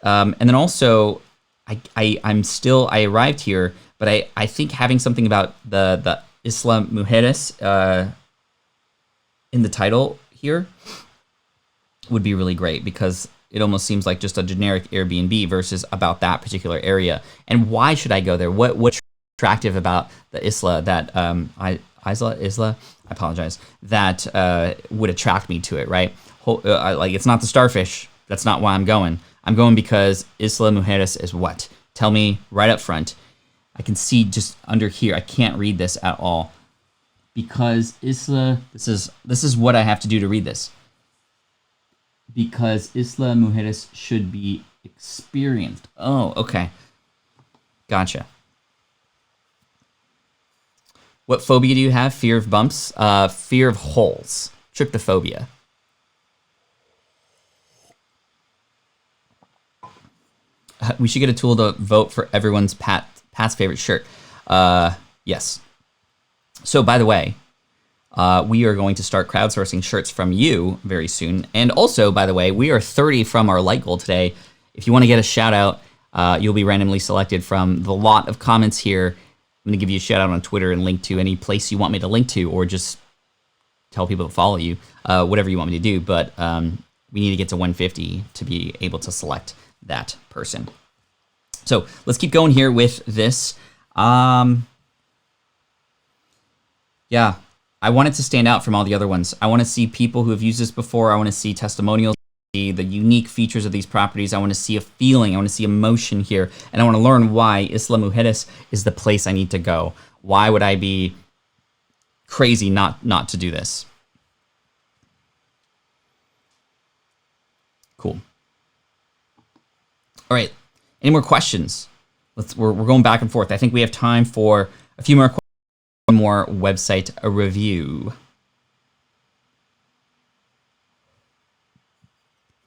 And then also, I arrived here, but I think having something about the Isla Mujeres in the title here would be really great, because it almost seems like just a generic Airbnb versus about that particular area. And why should I go there? What's attractive about the Isla that Isla? I apologize. That would attract me to it, right? Like it's not the starfish. That's not why I'm going. I'm going because Isla Mujeres is what? Tell me right up front. I can see just under here. I can't read this at all because Isla. This is what I have to do to read this. because Isla Mujeres should be experienced. Oh, okay. Gotcha. What phobia do you have? Fear of bumps? Fear of holes. Tryptophobia. We should get a tool to vote for everyone's Pat's favorite shirt. Yes. So, by the way, we are going to start crowdsourcing shirts from you very soon. And also, by the way, we are 30 from our like goal today. If you want to get a shout out, you'll be randomly selected from the lot of comments here. I'm going to give you a shout out on Twitter and link to any place you want me to link to, or just tell people to follow you, whatever you want me to do. But we need to get to 150 to be able to select that person. So let's keep going here with this. Yeah, I want it to stand out from all the other ones. I want to see people who have used this before. I want to see testimonials, see the unique features of these properties. I want to see a feeling. I want to see emotion here. And I want to learn why Isla Mujeres is the place I need to go. Why would I be crazy not to do this? Cool. All right. Any more questions? We're going back and forth. I think we have time for a few more questions. One more website review.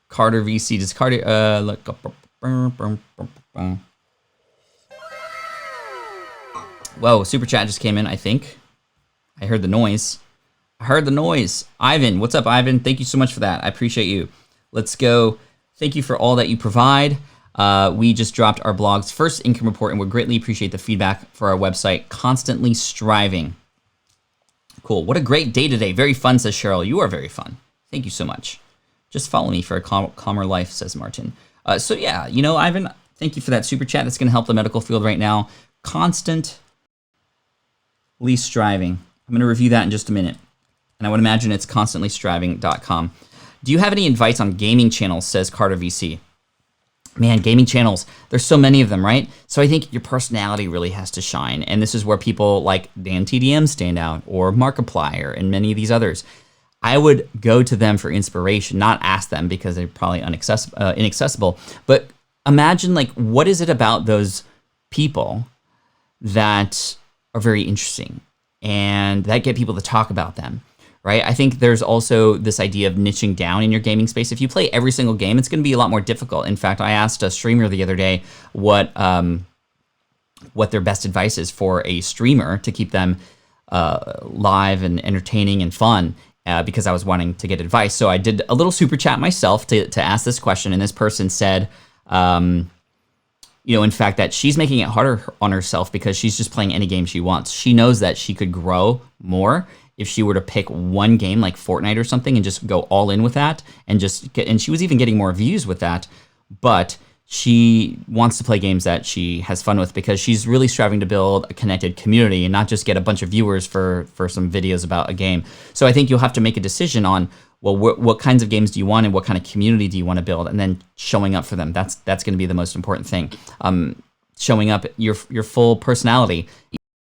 Carter VC. Does Carter look up? Whoa, super chat just came in, I think. I heard the noise. Ivan, what's up, Ivan? Thank you so much for that. I appreciate you. Let's go. Thank you for all that you provide. We just dropped our blog's first income report, and we greatly appreciate the feedback for our website, Constantly Striving. Cool. What a great day today. Very fun, says Cheryl. You are very fun. Thank you so much. Just follow me for a calmer life, says Martin. So yeah, Ivan, thank you for that super chat. That's going to help the medical field right now. Constantly Striving. I'm going to review that in just a minute. And I would imagine it's constantlystriving.com. Do you have any advice on gaming channels, says Carter VC? Man, gaming channels, there's so many of them, right? So I think your personality really has to shine. And this is where people like Dan TDM stand out, or Markiplier, and many of these others. I would go to them for inspiration, not ask them because they're probably inaccessible. But imagine, what is it about those people that are very interesting and that get people to talk about them? Right? I think there's also this idea of niching down in your gaming space. If you play every single game, it's going to be a lot more difficult. In fact, I asked a streamer the other day what their best advice is for a streamer to keep them live and entertaining and fun, because I was wanting to get advice. So I did a little super chat myself to ask this question, and this person said, in fact, that she's making it harder on herself because she's just playing any game she wants. She knows that she could grow more if she were to pick one game like Fortnite or something and just go all in with that, and she was even getting more views with that, but she wants to play games that she has fun with because she's really striving to build a connected community and not just get a bunch of viewers for some videos about a game. So I think you'll have to make a decision on, well, what kinds of games do you want and what kind of community do you want to build, and then showing up for them. That's going to be the most important thing. Showing up your full personality.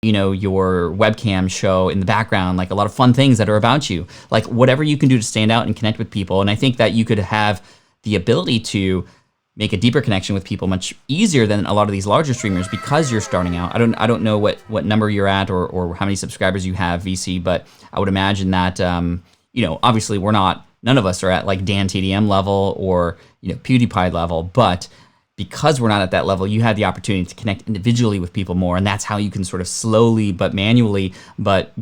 Your webcam show in the background, a lot of fun things that are about you, whatever you can do to stand out and connect with people. And I think that you could have the ability to make a deeper connection with people much easier than a lot of these larger streamers because you're starting out. I don't know what number you're at or how many subscribers you have, VC, but I would imagine that, obviously none of us are at Dan TDM level or, PewDiePie level, but because we're not at that level, you have the opportunity to connect individually with people more, and that's how you can sort of slowly but manually, but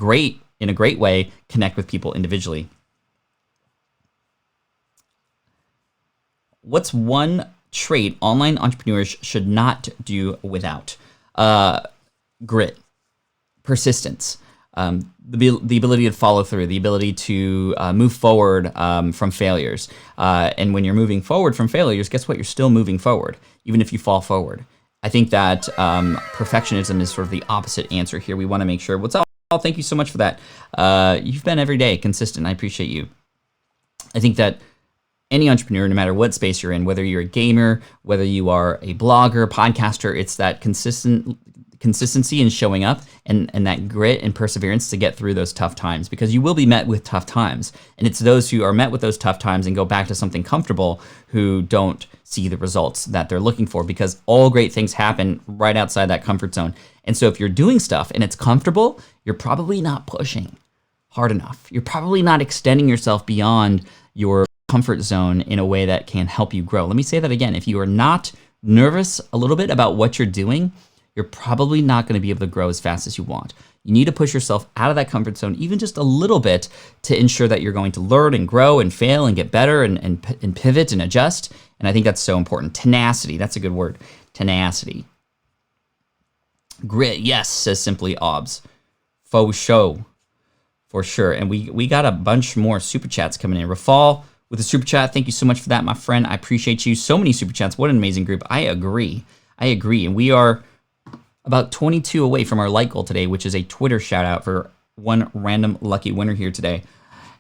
in a great way, connect with people individually. What's one trait online entrepreneurs should not do without? Grit, persistence, the ability to follow through, the ability to move forward from failures. And when you're moving forward from failures, guess what? You're still moving forward, even if you fall forward. I think that perfectionism is sort of the opposite answer here. We want to make sure. What's up? Thank you so much for that. You've been every day consistent. I appreciate you. I think that any entrepreneur, no matter what space you're in, whether you're a gamer, whether you are a blogger, podcaster, it's that consistency in showing up and that grit and perseverance to get through those tough times, because you will be met with tough times. And it's those who are met with those tough times and go back to something comfortable who don't see the results that they're looking for, because all great things happen right outside that comfort zone. And so if you're doing stuff and it's comfortable, you're probably not pushing hard enough. You're probably not extending yourself beyond your comfort zone in a way that can help you grow. Let me say that again. If you are not nervous a little bit about what you're doing, you're probably not going to be able to grow as fast as you want. You need to push yourself out of that comfort zone, even just a little bit, to ensure that you're going to learn and grow and fail and get better and pivot and adjust. And I think that's so important. Tenacity, that's a good word. Tenacity. Grit, yes, says Simply Obs. Faux show, for sure. And we got a bunch more super chats coming in. Rafal with a super chat, thank you so much for that, my friend. I appreciate you. So many super chats. What an amazing group. I agree. And we are about 22 away from our light goal today, which is a Twitter shout out for one random lucky winner here today.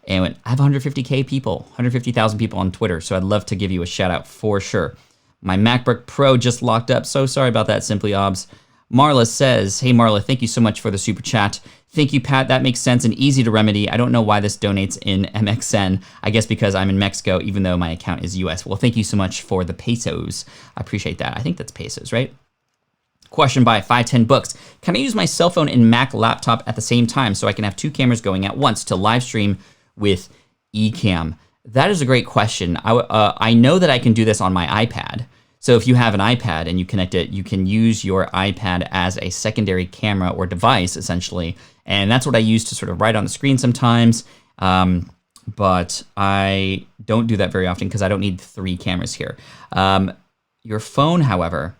And I have 150K people, 150,000 people on Twitter, so I'd love to give you a shout out for sure. My MacBook Pro just locked up. So sorry about that, Simply Obs. Marla says, hey Marla, thank you so much for the super chat. Thank you, Pat. That makes sense and easy to remedy. I don't know why this donates in MXN. I guess because I'm in Mexico, even though my account is US. Well, thank you so much for the pesos. I appreciate that. I think that's pesos, right? Question by 510 Books. Can I use my cell phone and Mac laptop at the same time so I can have two cameras going at once to live stream with eCam? That is a great question. I know that I can do this on my iPad. So if you have an iPad and you connect it, you can use your iPad as a secondary camera or device, essentially. And that's what I use to sort of write on the screen sometimes. But I don't do that very often because I don't need 3 cameras here. Your phone, however,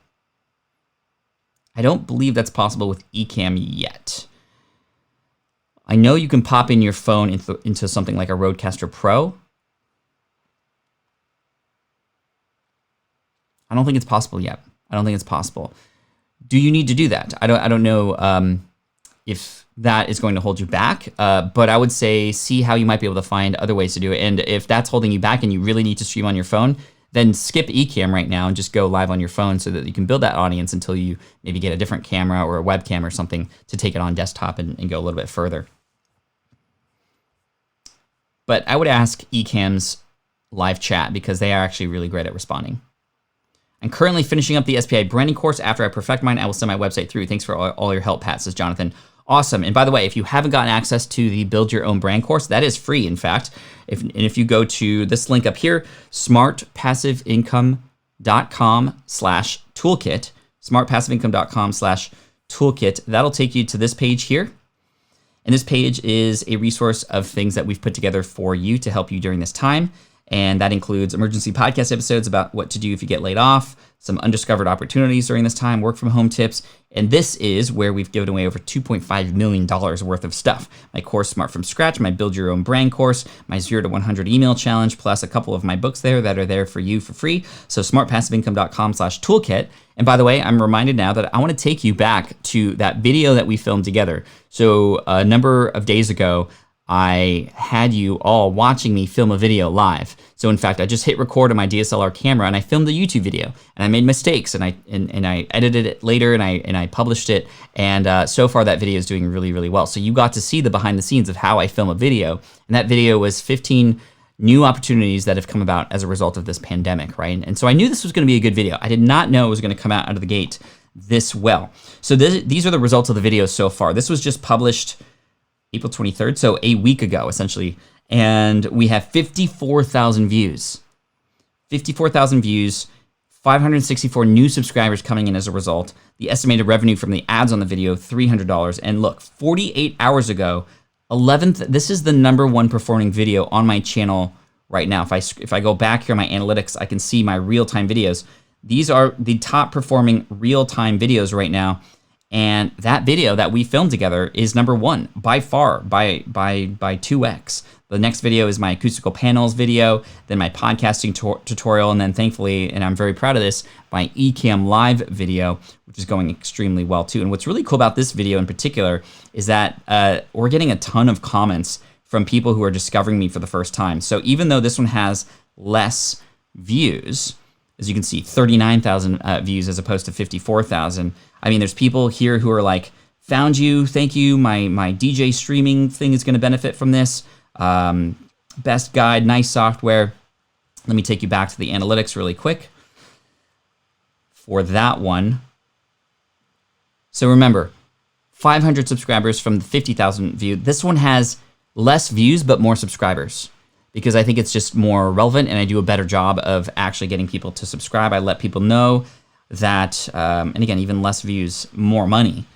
I don't believe that's possible with eCam yet. I know you can pop in your phone into something like a Rodecaster Pro. I don't think it's possible yet. I don't think it's possible. Do you need to do that? I don't know if that is going to hold you back, but I would say see how you might be able to find other ways to do it. And if that's holding you back and you really need to stream on your phone, then skip eCam right now and just go live on your phone so that you can build that audience until you maybe get a different camera or a webcam or something to take it on desktop and go a little bit further. But I would ask eCam's live chat because they are actually really great at responding. I'm currently finishing up the SPI branding course. After I perfect mine, I will send my website through. Thanks for all your help, Pat, says Jonathan. Awesome. And by the way, if you haven't gotten access to the Build Your Own Brand course, that is free, in fact. If you go to this link up here, smartpassiveincome.com/toolkit, smartpassiveincome.com/toolkit, that'll take you to this page here. And this page is a resource of things that we've put together for you to help you during this time. And that includes emergency podcast episodes about what to do if you get laid off, some undiscovered opportunities during this time, work from home tips. And this is where we've given away over $2.5 million worth of stuff. My course, Smart From Scratch, my Build Your Own Brand course, my 0 to 100 email challenge, plus a couple of my books there that are there for you for free. So smartpassiveincome.com/toolkit. And by the way, I'm reminded now that I want to take you back to that video that we filmed together. So a number of days ago, I had you all watching me film a video live. So in fact, I just hit record on my DSLR camera and I filmed a YouTube video and I made mistakes and I edited it later and I published it. And so far that video is doing really, really well. So you got to see the behind the scenes of how I film a video. And that video was 15 new opportunities that have come about as a result of this pandemic, right? And so I knew this was gonna be a good video. I did not know it was gonna come out of the gate this well. So these are the results of the video so far. This was just published April 23rd, so a week ago, essentially. And we have 54,000 views. 54,000 views, 564 new subscribers coming in as a result. The estimated revenue from the ads on the video, $300. And look, 48 hours ago, 11th, this is the #1 performing video on my channel right now. If I go back here in my analytics, I can see my real-time videos. These are the top performing real-time videos right now. And that video that we filmed together is #1 by far, by 2x. The next video is my acoustical panels video, then my podcasting tutorial, and then thankfully, and I'm very proud of this, my eCam live video, which is going extremely well too. And what's really cool about this video in particular is that we're getting a ton of comments from people who are discovering me for the first time. So even though this one has less views, As you can see, 39,000 views as opposed to 54,000. I mean, there's people here who are like, found you, thank you, my DJ streaming thing is gonna benefit from this. Best guide, nice software. Let me take you back to the analytics really quick for that one. So remember, 500 subscribers from the 50,000 view. This one has less views, but more subscribers, because I think it's just more relevant and I do a better job of actually getting people to subscribe. I let people know that, and again, even less views, more money.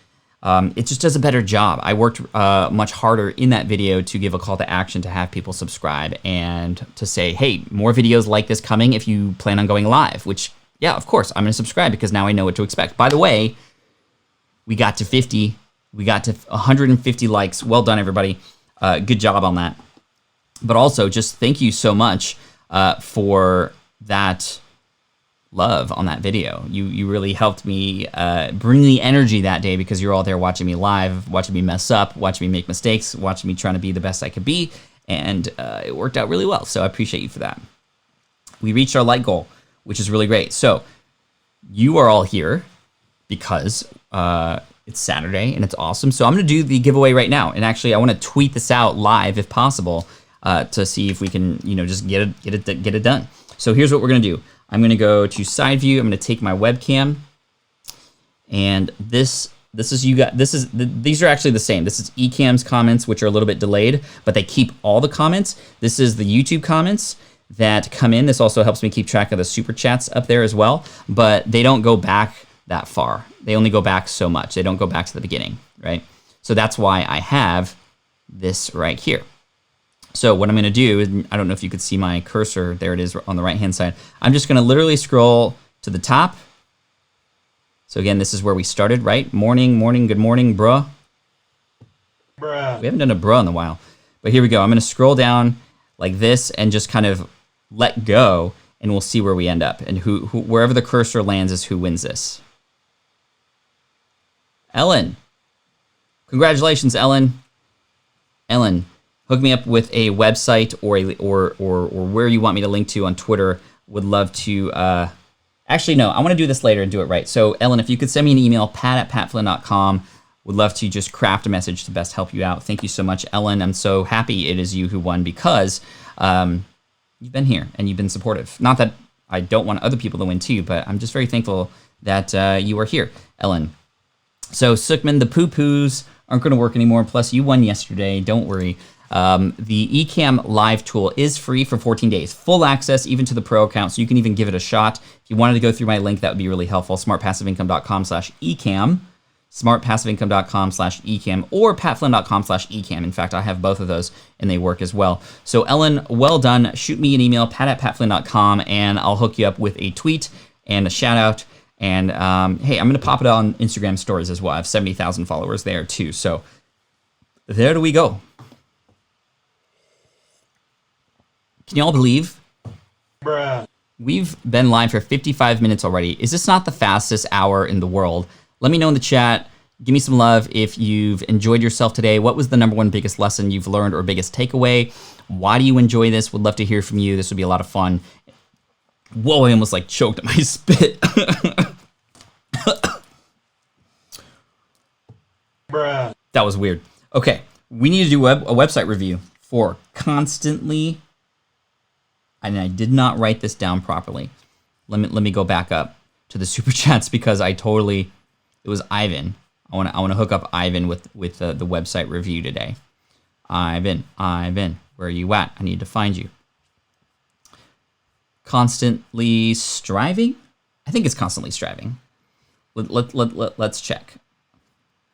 It just does a better job. I worked much harder in that video to give a call to action to have people subscribe and to say, hey, more videos like this coming if you plan on going live, which, yeah, of course, I'm gonna subscribe because now I know what to expect. By the way, we got to 50, we got to 150 likes. Well done, everybody. Good job on that. But also, just thank you so much for that love on that video. You really helped me bring the energy that day because you're all there watching me live, watching me mess up, watching me make mistakes, watching me trying to be the best I could be, and it worked out really well. So I appreciate you for that. We reached our like goal, which is really great. So you are all here because it's Saturday and it's awesome. So I'm gonna do the giveaway right now. And actually I wanna tweet this out live if possible to see if we can, just get it done. So here's what we're gonna do. I'm gonna go to side view. I'm gonna take my webcam, and these are actually the same. This is Ecamm's comments, which are a little bit delayed, but they keep all the comments. This is the YouTube comments that come in. This also helps me keep track of the super chats up there as well, but they don't go back that far. They only go back so much. They don't go back to the beginning, right? So that's why I have this right here. So what I'm gonna do is, I don't know if you could see my cursor, there it is on the right-hand side. I'm just gonna literally scroll to the top. So again, this is where we started, right? Morning, good morning, bruh. Bruh. We haven't done a bruh in a while, but here we go. I'm gonna scroll down like this and just kind of let go, and we'll see where we end up. And wherever the cursor lands is who wins this. Ellen. Congratulations, Ellen. Ellen, hook me up with a website or where you want me to link to on Twitter. Would love to, actually, no, I want to do this later and do it right. So Ellen, if you could send me an email, pat@patflynn.com. Would love to just craft a message to best help you out. Thank you so much, Ellen. I'm so happy it is you who won because you've been here and you've been supportive. Not that I don't want other people to win too, but I'm just very thankful that you are here, Ellen. So Sookman, the poo-poos aren't gonna work anymore. Plus you won yesterday, don't worry. The Ecamm Live tool is free for 14 days. Full access even to the pro account, so you can even give it a shot. If you wanted to go through my link, that would be really helpful. smartpassiveincome.com/ecamm, smartpassiveincome.com/ecamm, or patflynn.com/ecamm. In fact, I have both of those and they work as well. So Ellen, well done. Shoot me an email, pat@patflynn.com, and I'll hook you up with a tweet and a shout out. And hey, I'm gonna pop it on Instagram stories as well. I have 70,000 followers there too. So there we go. Can y'all believe? Bruh. We've been live for 55 minutes already. Is this not the fastest hour in the world? Let me know in the chat. Give me some love if you've enjoyed yourself today. What was the #1 biggest lesson you've learned or biggest takeaway? Why do you enjoy this? Would love to hear from you. This would be a lot of fun. Whoa, I almost like choked on my spit. Bruh. That was weird. Okay, we need to do a website review for Constantly. And I did not write this down properly. Let me go back up to the super chats because it was Ivan. I want to hook up Ivan with the website review today. Ivan, where are you at? I need to find you. Constantly striving? I think it's constantly striving. Let's check.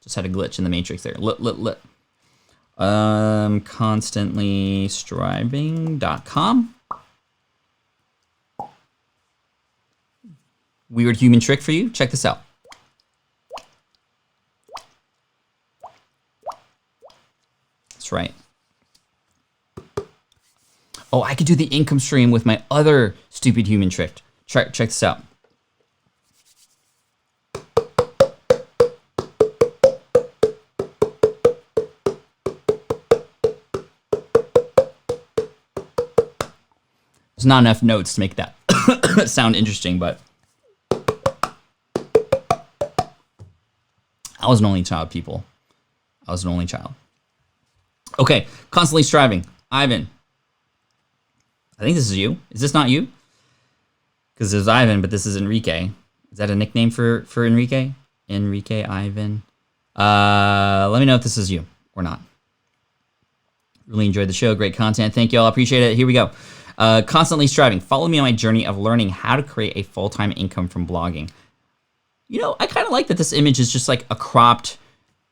Just had a glitch in the matrix there. Constantlystriving.com. Weird human trick for you. Check this out. That's right. Oh, I could do the income stream with my other stupid human trick. Check this out. There's not enough notes to make that. sound interesting, but I was an only child, people. I was an only child. Okay, constantly striving. Ivan. I think this is you. Is this not you? Because there's Ivan, but this is Enrique. Is that a nickname for Enrique? Enrique, Ivan. Let me know if this is you or not. Really enjoyed the show. Great content. Thank you all. I appreciate it. Here we go. Constantly striving. Follow me on my journey of learning how to create a full-time income from blogging. You know, I kind of like that this image is just like a cropped,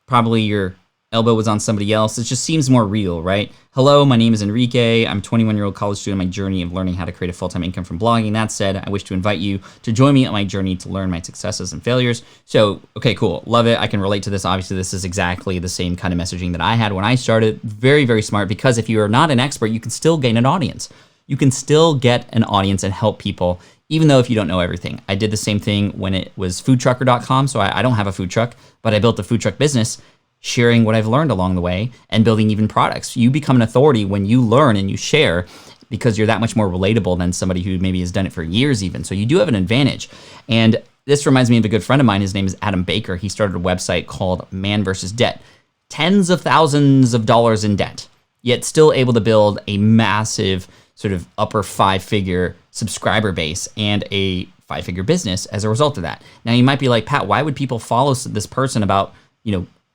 probably your elbow was on somebody else. It just seems more real, right? Hello, my name is Enrique. I'm a 21-year-old college student on my journey of learning how to create a full-time income from blogging. That said, I wish to invite you to join me on my journey to learn my successes and failures. So, okay, cool. Love it. I can relate to this. Obviously, this is exactly the same kind of messaging that I had when I started. Very, very smart, because if you are not an expert, you can still gain an audience. You can still get an audience and help people, even though if you don't know everything. I did the same thing when it was foodtrucker.com. So I don't have a food truck, but I built a food truck business, sharing what I've learned along the way and building even products. You become an authority when you learn and you share, because you're that much more relatable than somebody who maybe has done it for years even. So you do have an advantage. And this reminds me of a good friend of mine. His name is Adam Baker. He started a website called Man vs. Debt. Tens of thousands of dollars in debt, yet still able to build a massive sort of upper 5-figure subscriber base and a 5-figure business as a result of that. Now you might be like, Pat, why would people follow this person about,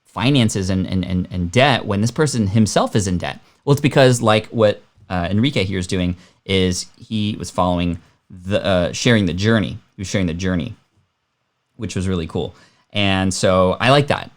finances and debt when this person himself is in debt? Well, it's because like what Enrique here is doing is he was following sharing the journey. He was sharing the journey, which was really cool. And so I like that.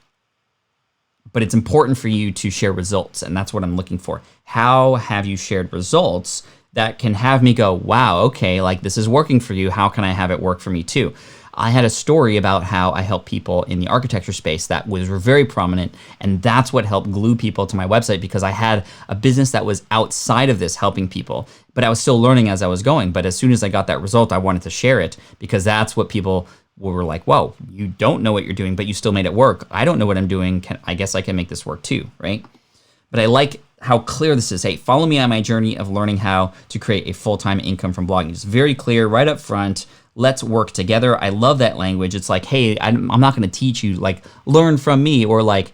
But it's important for you to share results, and that's what I'm looking for. How have you shared results that can have me go, wow, okay, like this is working for you. How can I have it work for me too? I had a story about how I help people in the architecture space that was very prominent, and that's what helped glue people to my website, because I had a business that was outside of this helping people, but I was still learning as I was going. But as soon as I got that result, I wanted to share it, because that's what people were like, whoa, you don't know what you're doing, but you still made it work. I don't know what I'm doing. I guess I can make this work too, right? But I like how clear this is. Hey, follow me on my journey of learning how to create a full-time income from blogging. It's very clear right up front. Let's work together. I love that language. It's like, hey, I'm not going to teach you, like, learn from me, or like,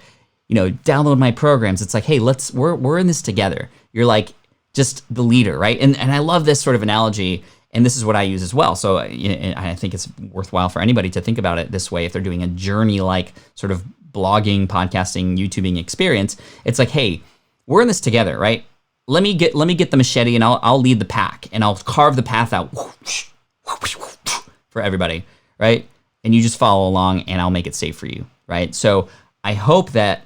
download my programs. It's like, hey, we're in this together. You're like just the leader, right? And I love this sort of analogy, and this is what I use as well. So I think it's worthwhile for anybody to think about it this way if they're doing a journey-like sort of blogging, podcasting, YouTubing experience. It's like, hey, we're in this together, right? Let me get the machete, and I'll lead the pack, and I'll carve the path out for everybody, right? And you just follow along, and I'll make it safe for you, right? So I hope that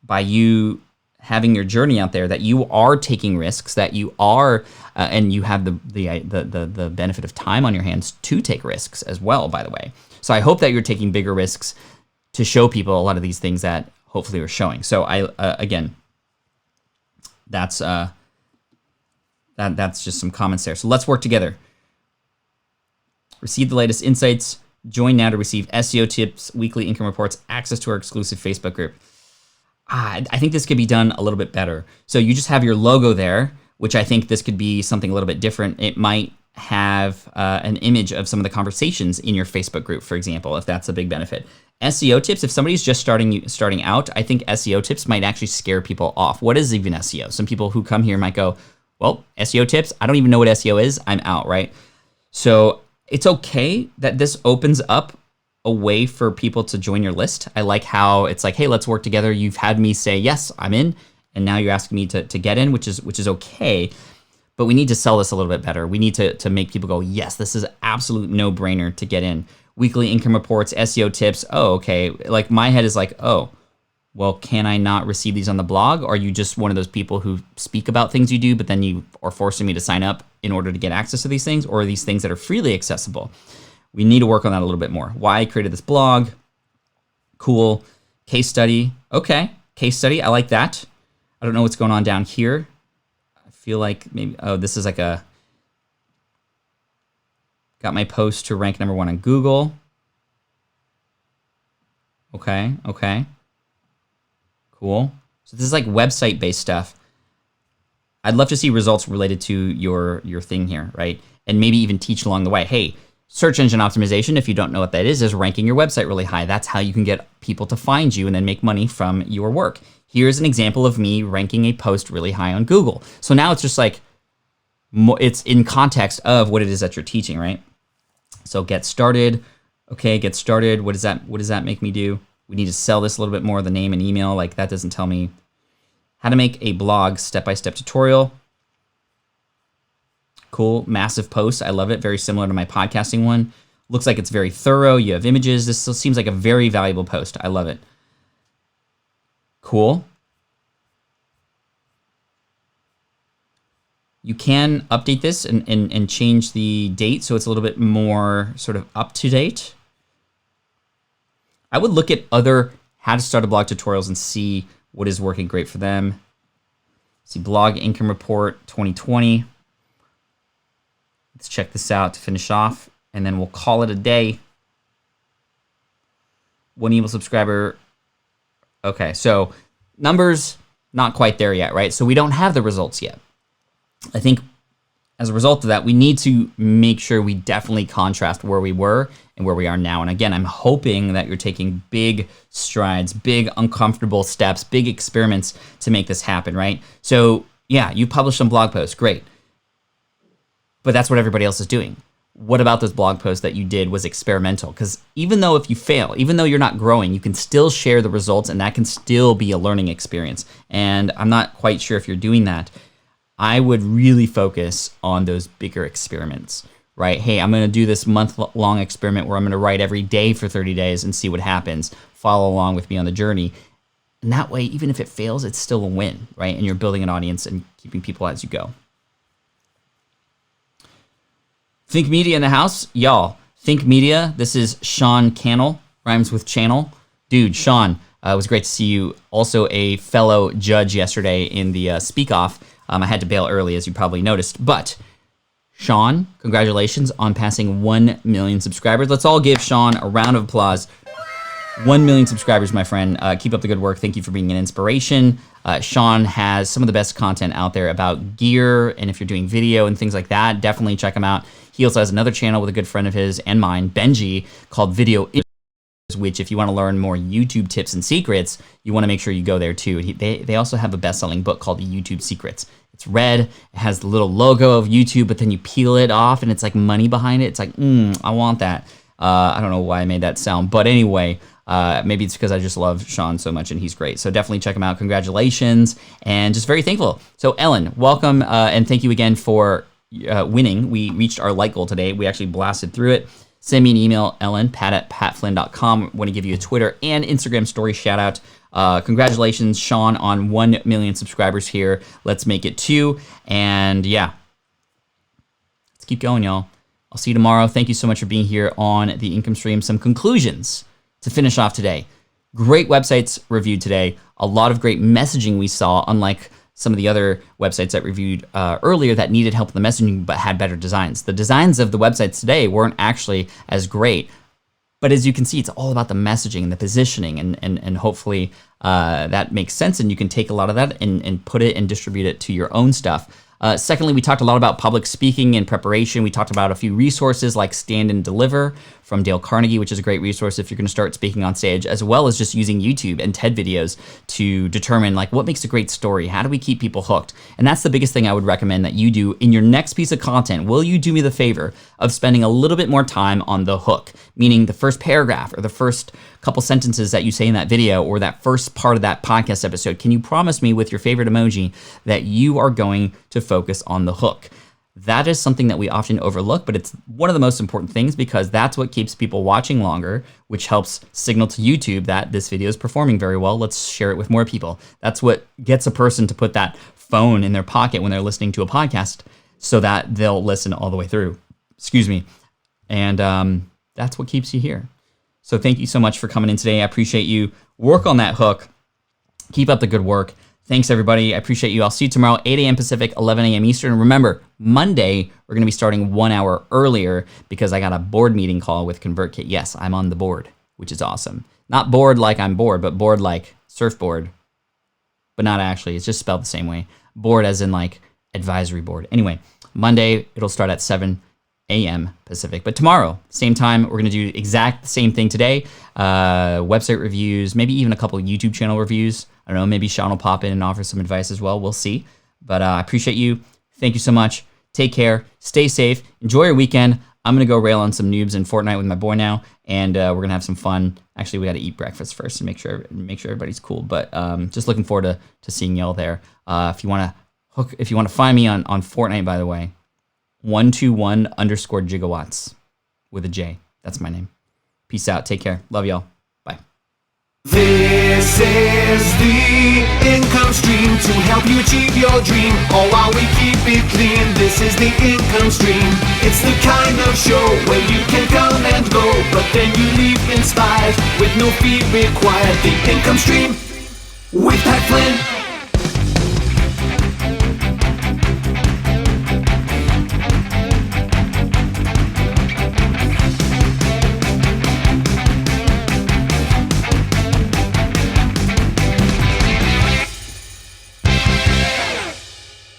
by you having your journey out there, that you are taking risks, that you are, and you have the benefit of time on your hands to take risks as well, by the way. So I hope that you're taking bigger risks to show people a lot of these things that hopefully we're showing. So again, that's just some comments there. So let's work together. Receive the latest insights. Join now to receive SEO tips, weekly income reports, access to our exclusive Facebook group. I think this could be done a little bit better. So you just have your logo there, which I think this could be something a little bit different. It might have an image of some of the conversations in your Facebook group, for example, if that's a big benefit. SEO tips, if somebody's just starting out, I think SEO tips might actually scare people off. What is even SEO? Some people who come here might go, well, SEO tips, I don't even know what SEO is, I'm out, right? So it's okay that this opens up a way for people to join your list. I like how it's like, hey, let's work together. You've had me say, yes, I'm in, and now you're asking me to get in, which is okay. But we need to sell this a little bit better. We need to make people go, yes, this is an absolute no-brainer to get in. Weekly income reports, SEO tips. Oh, okay. Like my head is like, oh, well, can I not receive these on the blog? Or are you just one of those people who speak about things you do, but then you are forcing me to sign up in order to get access to these things, or are these things that are freely accessible? We need to work on that a little bit more. Why I created this blog. Cool. Case study. Okay. Case study. I like that. I don't know what's going on down here. I feel like maybe, this is like got my post to rank #1 on Google. Okay. Cool. So this is like website-based stuff. I'd love to see results related to your thing here, right? And maybe even teach along the way. Hey, search engine optimization, if you don't know what that is ranking your website really high. That's how you can get people to find you and then make money from your work. Here's an example of me ranking a post really high on Google. So now it's just like, it's in context of what it is that you're teaching, right? So get started. Okay, get started. What does that make me do? We need to sell this a little bit more, the name and email. Like that doesn't tell me how to make a blog step-by-step tutorial. Cool, massive post. I love it. Very similar to my podcasting one. Looks like it's very thorough. You have images. This still seems like a very valuable post. I love it. Cool. You can update this and change the date so it's a little bit more sort of up to date. I would look at other how to start a blog tutorials and see what is working great for them. See blog income report 2020. Let's check this out to finish off, and then we'll call it a day. 1 email subscriber. Okay, so numbers, not quite there yet, right? So we don't have the results yet. I think as a result of that, we need to make sure we definitely contrast where we were and where we are now. And again, I'm hoping that you're taking big strides, big uncomfortable steps, big experiments to make this happen, right? So yeah, you published some blog posts, great. But that's what everybody else is doing. What about those blog posts that you did was experimental? Because even though if you fail, even though you're not growing, you can still share the results and that can still be a learning experience. And I'm not quite sure if you're doing that. I would really focus on those bigger experiments, right? Hey, I'm going to do this month-long experiment where I'm going to write every day for 30 days and see what happens. Follow along with me on the journey. And that way, even if it fails, it's still a win, right? And you're building an audience and keeping people as you go. Think Media in the house. Y'all, Think Media. This is Sean Cannell, rhymes with channel. Dude, Sean, it was great to see you. Also a fellow judge yesterday in the Speak Off. I had to bail early, as you probably noticed. But Sean, congratulations on passing 1 million subscribers. Let's all give Sean a round of applause. 1 million subscribers, my friend. Keep up the good work. Thank you for being an inspiration. Sean has some of the best content out there about gear, and if you're doing video and things like that, definitely check him out. He also has another channel with a good friend of his and mine, Benji, called Video, which if you want to learn more YouTube tips and secrets, you want to make sure you go there too. They also have a best-selling book called The YouTube Secrets. It's red, it has the little logo of YouTube, but then you peel it off and it's like money behind it. It's like, I want that. I don't know why I made that sound, but anyway, maybe it's because I just love Sean so much and he's great. So definitely check him out. Congratulations, and just very thankful. So Ellen, welcome, and thank you again for winning. We reached our like goal today. We actually blasted through it. Send me an email, Ellen, pat@patflynn.com. Want to give you a Twitter and Instagram story shout out. Congratulations, Sean, on 1 million subscribers here. Let's make it 2. And yeah, let's keep going, y'all. I'll see you tomorrow. Thank you so much for being here on the Income Stream. Some conclusions to finish off today. Great websites reviewed today. A lot of great messaging we saw, unlike some of the other websites that reviewed earlier that needed help with the messaging but had better designs. The designs of the websites today weren't actually as great, but as you can see, it's all about the messaging and the positioning, and hopefully that makes sense, and you can take a lot of that and put it and distribute it to your own stuff. Secondly, we talked a lot about public speaking and preparation. We talked about a few resources like Stand and Deliver from Dale Carnegie, which is a great resource if you're going to start speaking on stage, as well as just using YouTube and TED videos to determine like what makes a great story. How do we keep people hooked? And that's the biggest thing I would recommend that you do in your next piece of content. Will you do me the favor of spending a little bit more time on the hook, meaning the first paragraph or the first couple sentences that you say in that video or that first part of that podcast episode? Can you promise me with your favorite emoji that you are going to focus on the hook? That is something that we often overlook, but it's one of the most important things because that's what keeps people watching longer, which helps signal to YouTube that this video is performing very well. Let's share it with more people. That's what gets a person to put that phone in their pocket when they're listening to a podcast so that they'll listen all the way through. Excuse me. And that's what keeps you here. So thank you so much for coming in today. I appreciate you. Work on that hook. Keep up the good work. Thanks, everybody. I appreciate you. I'll see you tomorrow, 8 a.m. Pacific, 11 a.m. Eastern. Remember, Monday, we're going to be starting 1 hour earlier because I got a board meeting call with ConvertKit. Yes, I'm on the board, which is awesome. Not bored like I'm bored, but bored like surfboard. But not actually. It's just spelled the same way. Bored as in like advisory board. Anyway, Monday, it'll start at 7 a.m. Pacific. But tomorrow, same time, we're going to do exact same thing today. Website reviews, maybe even a couple of YouTube channel reviews. I don't know, maybe Sean will pop in and offer some advice as well. We'll see. But I appreciate you. Thank you so much. Take care. Stay safe. Enjoy your weekend. I'm going to go rail on some noobs in Fortnite with my boy now, and we're going to have some fun. Actually, we got to eat breakfast first to make sure everybody's cool. But just looking forward to seeing y'all there. If you want to find me on Fortnite, by the way, 121_gigawatts with a J. That's my name. Peace out. Take care. Love y'all. Bye. This is the income stream to help you achieve your dream, all while we keep it clean. This is the income stream. It's the kind of show where you can come and go, but then you leave inspired with no fee required. The income stream with Pat Flynn.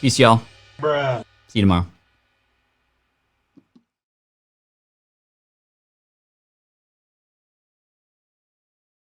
Peace, y'all. Bruh. See you tomorrow.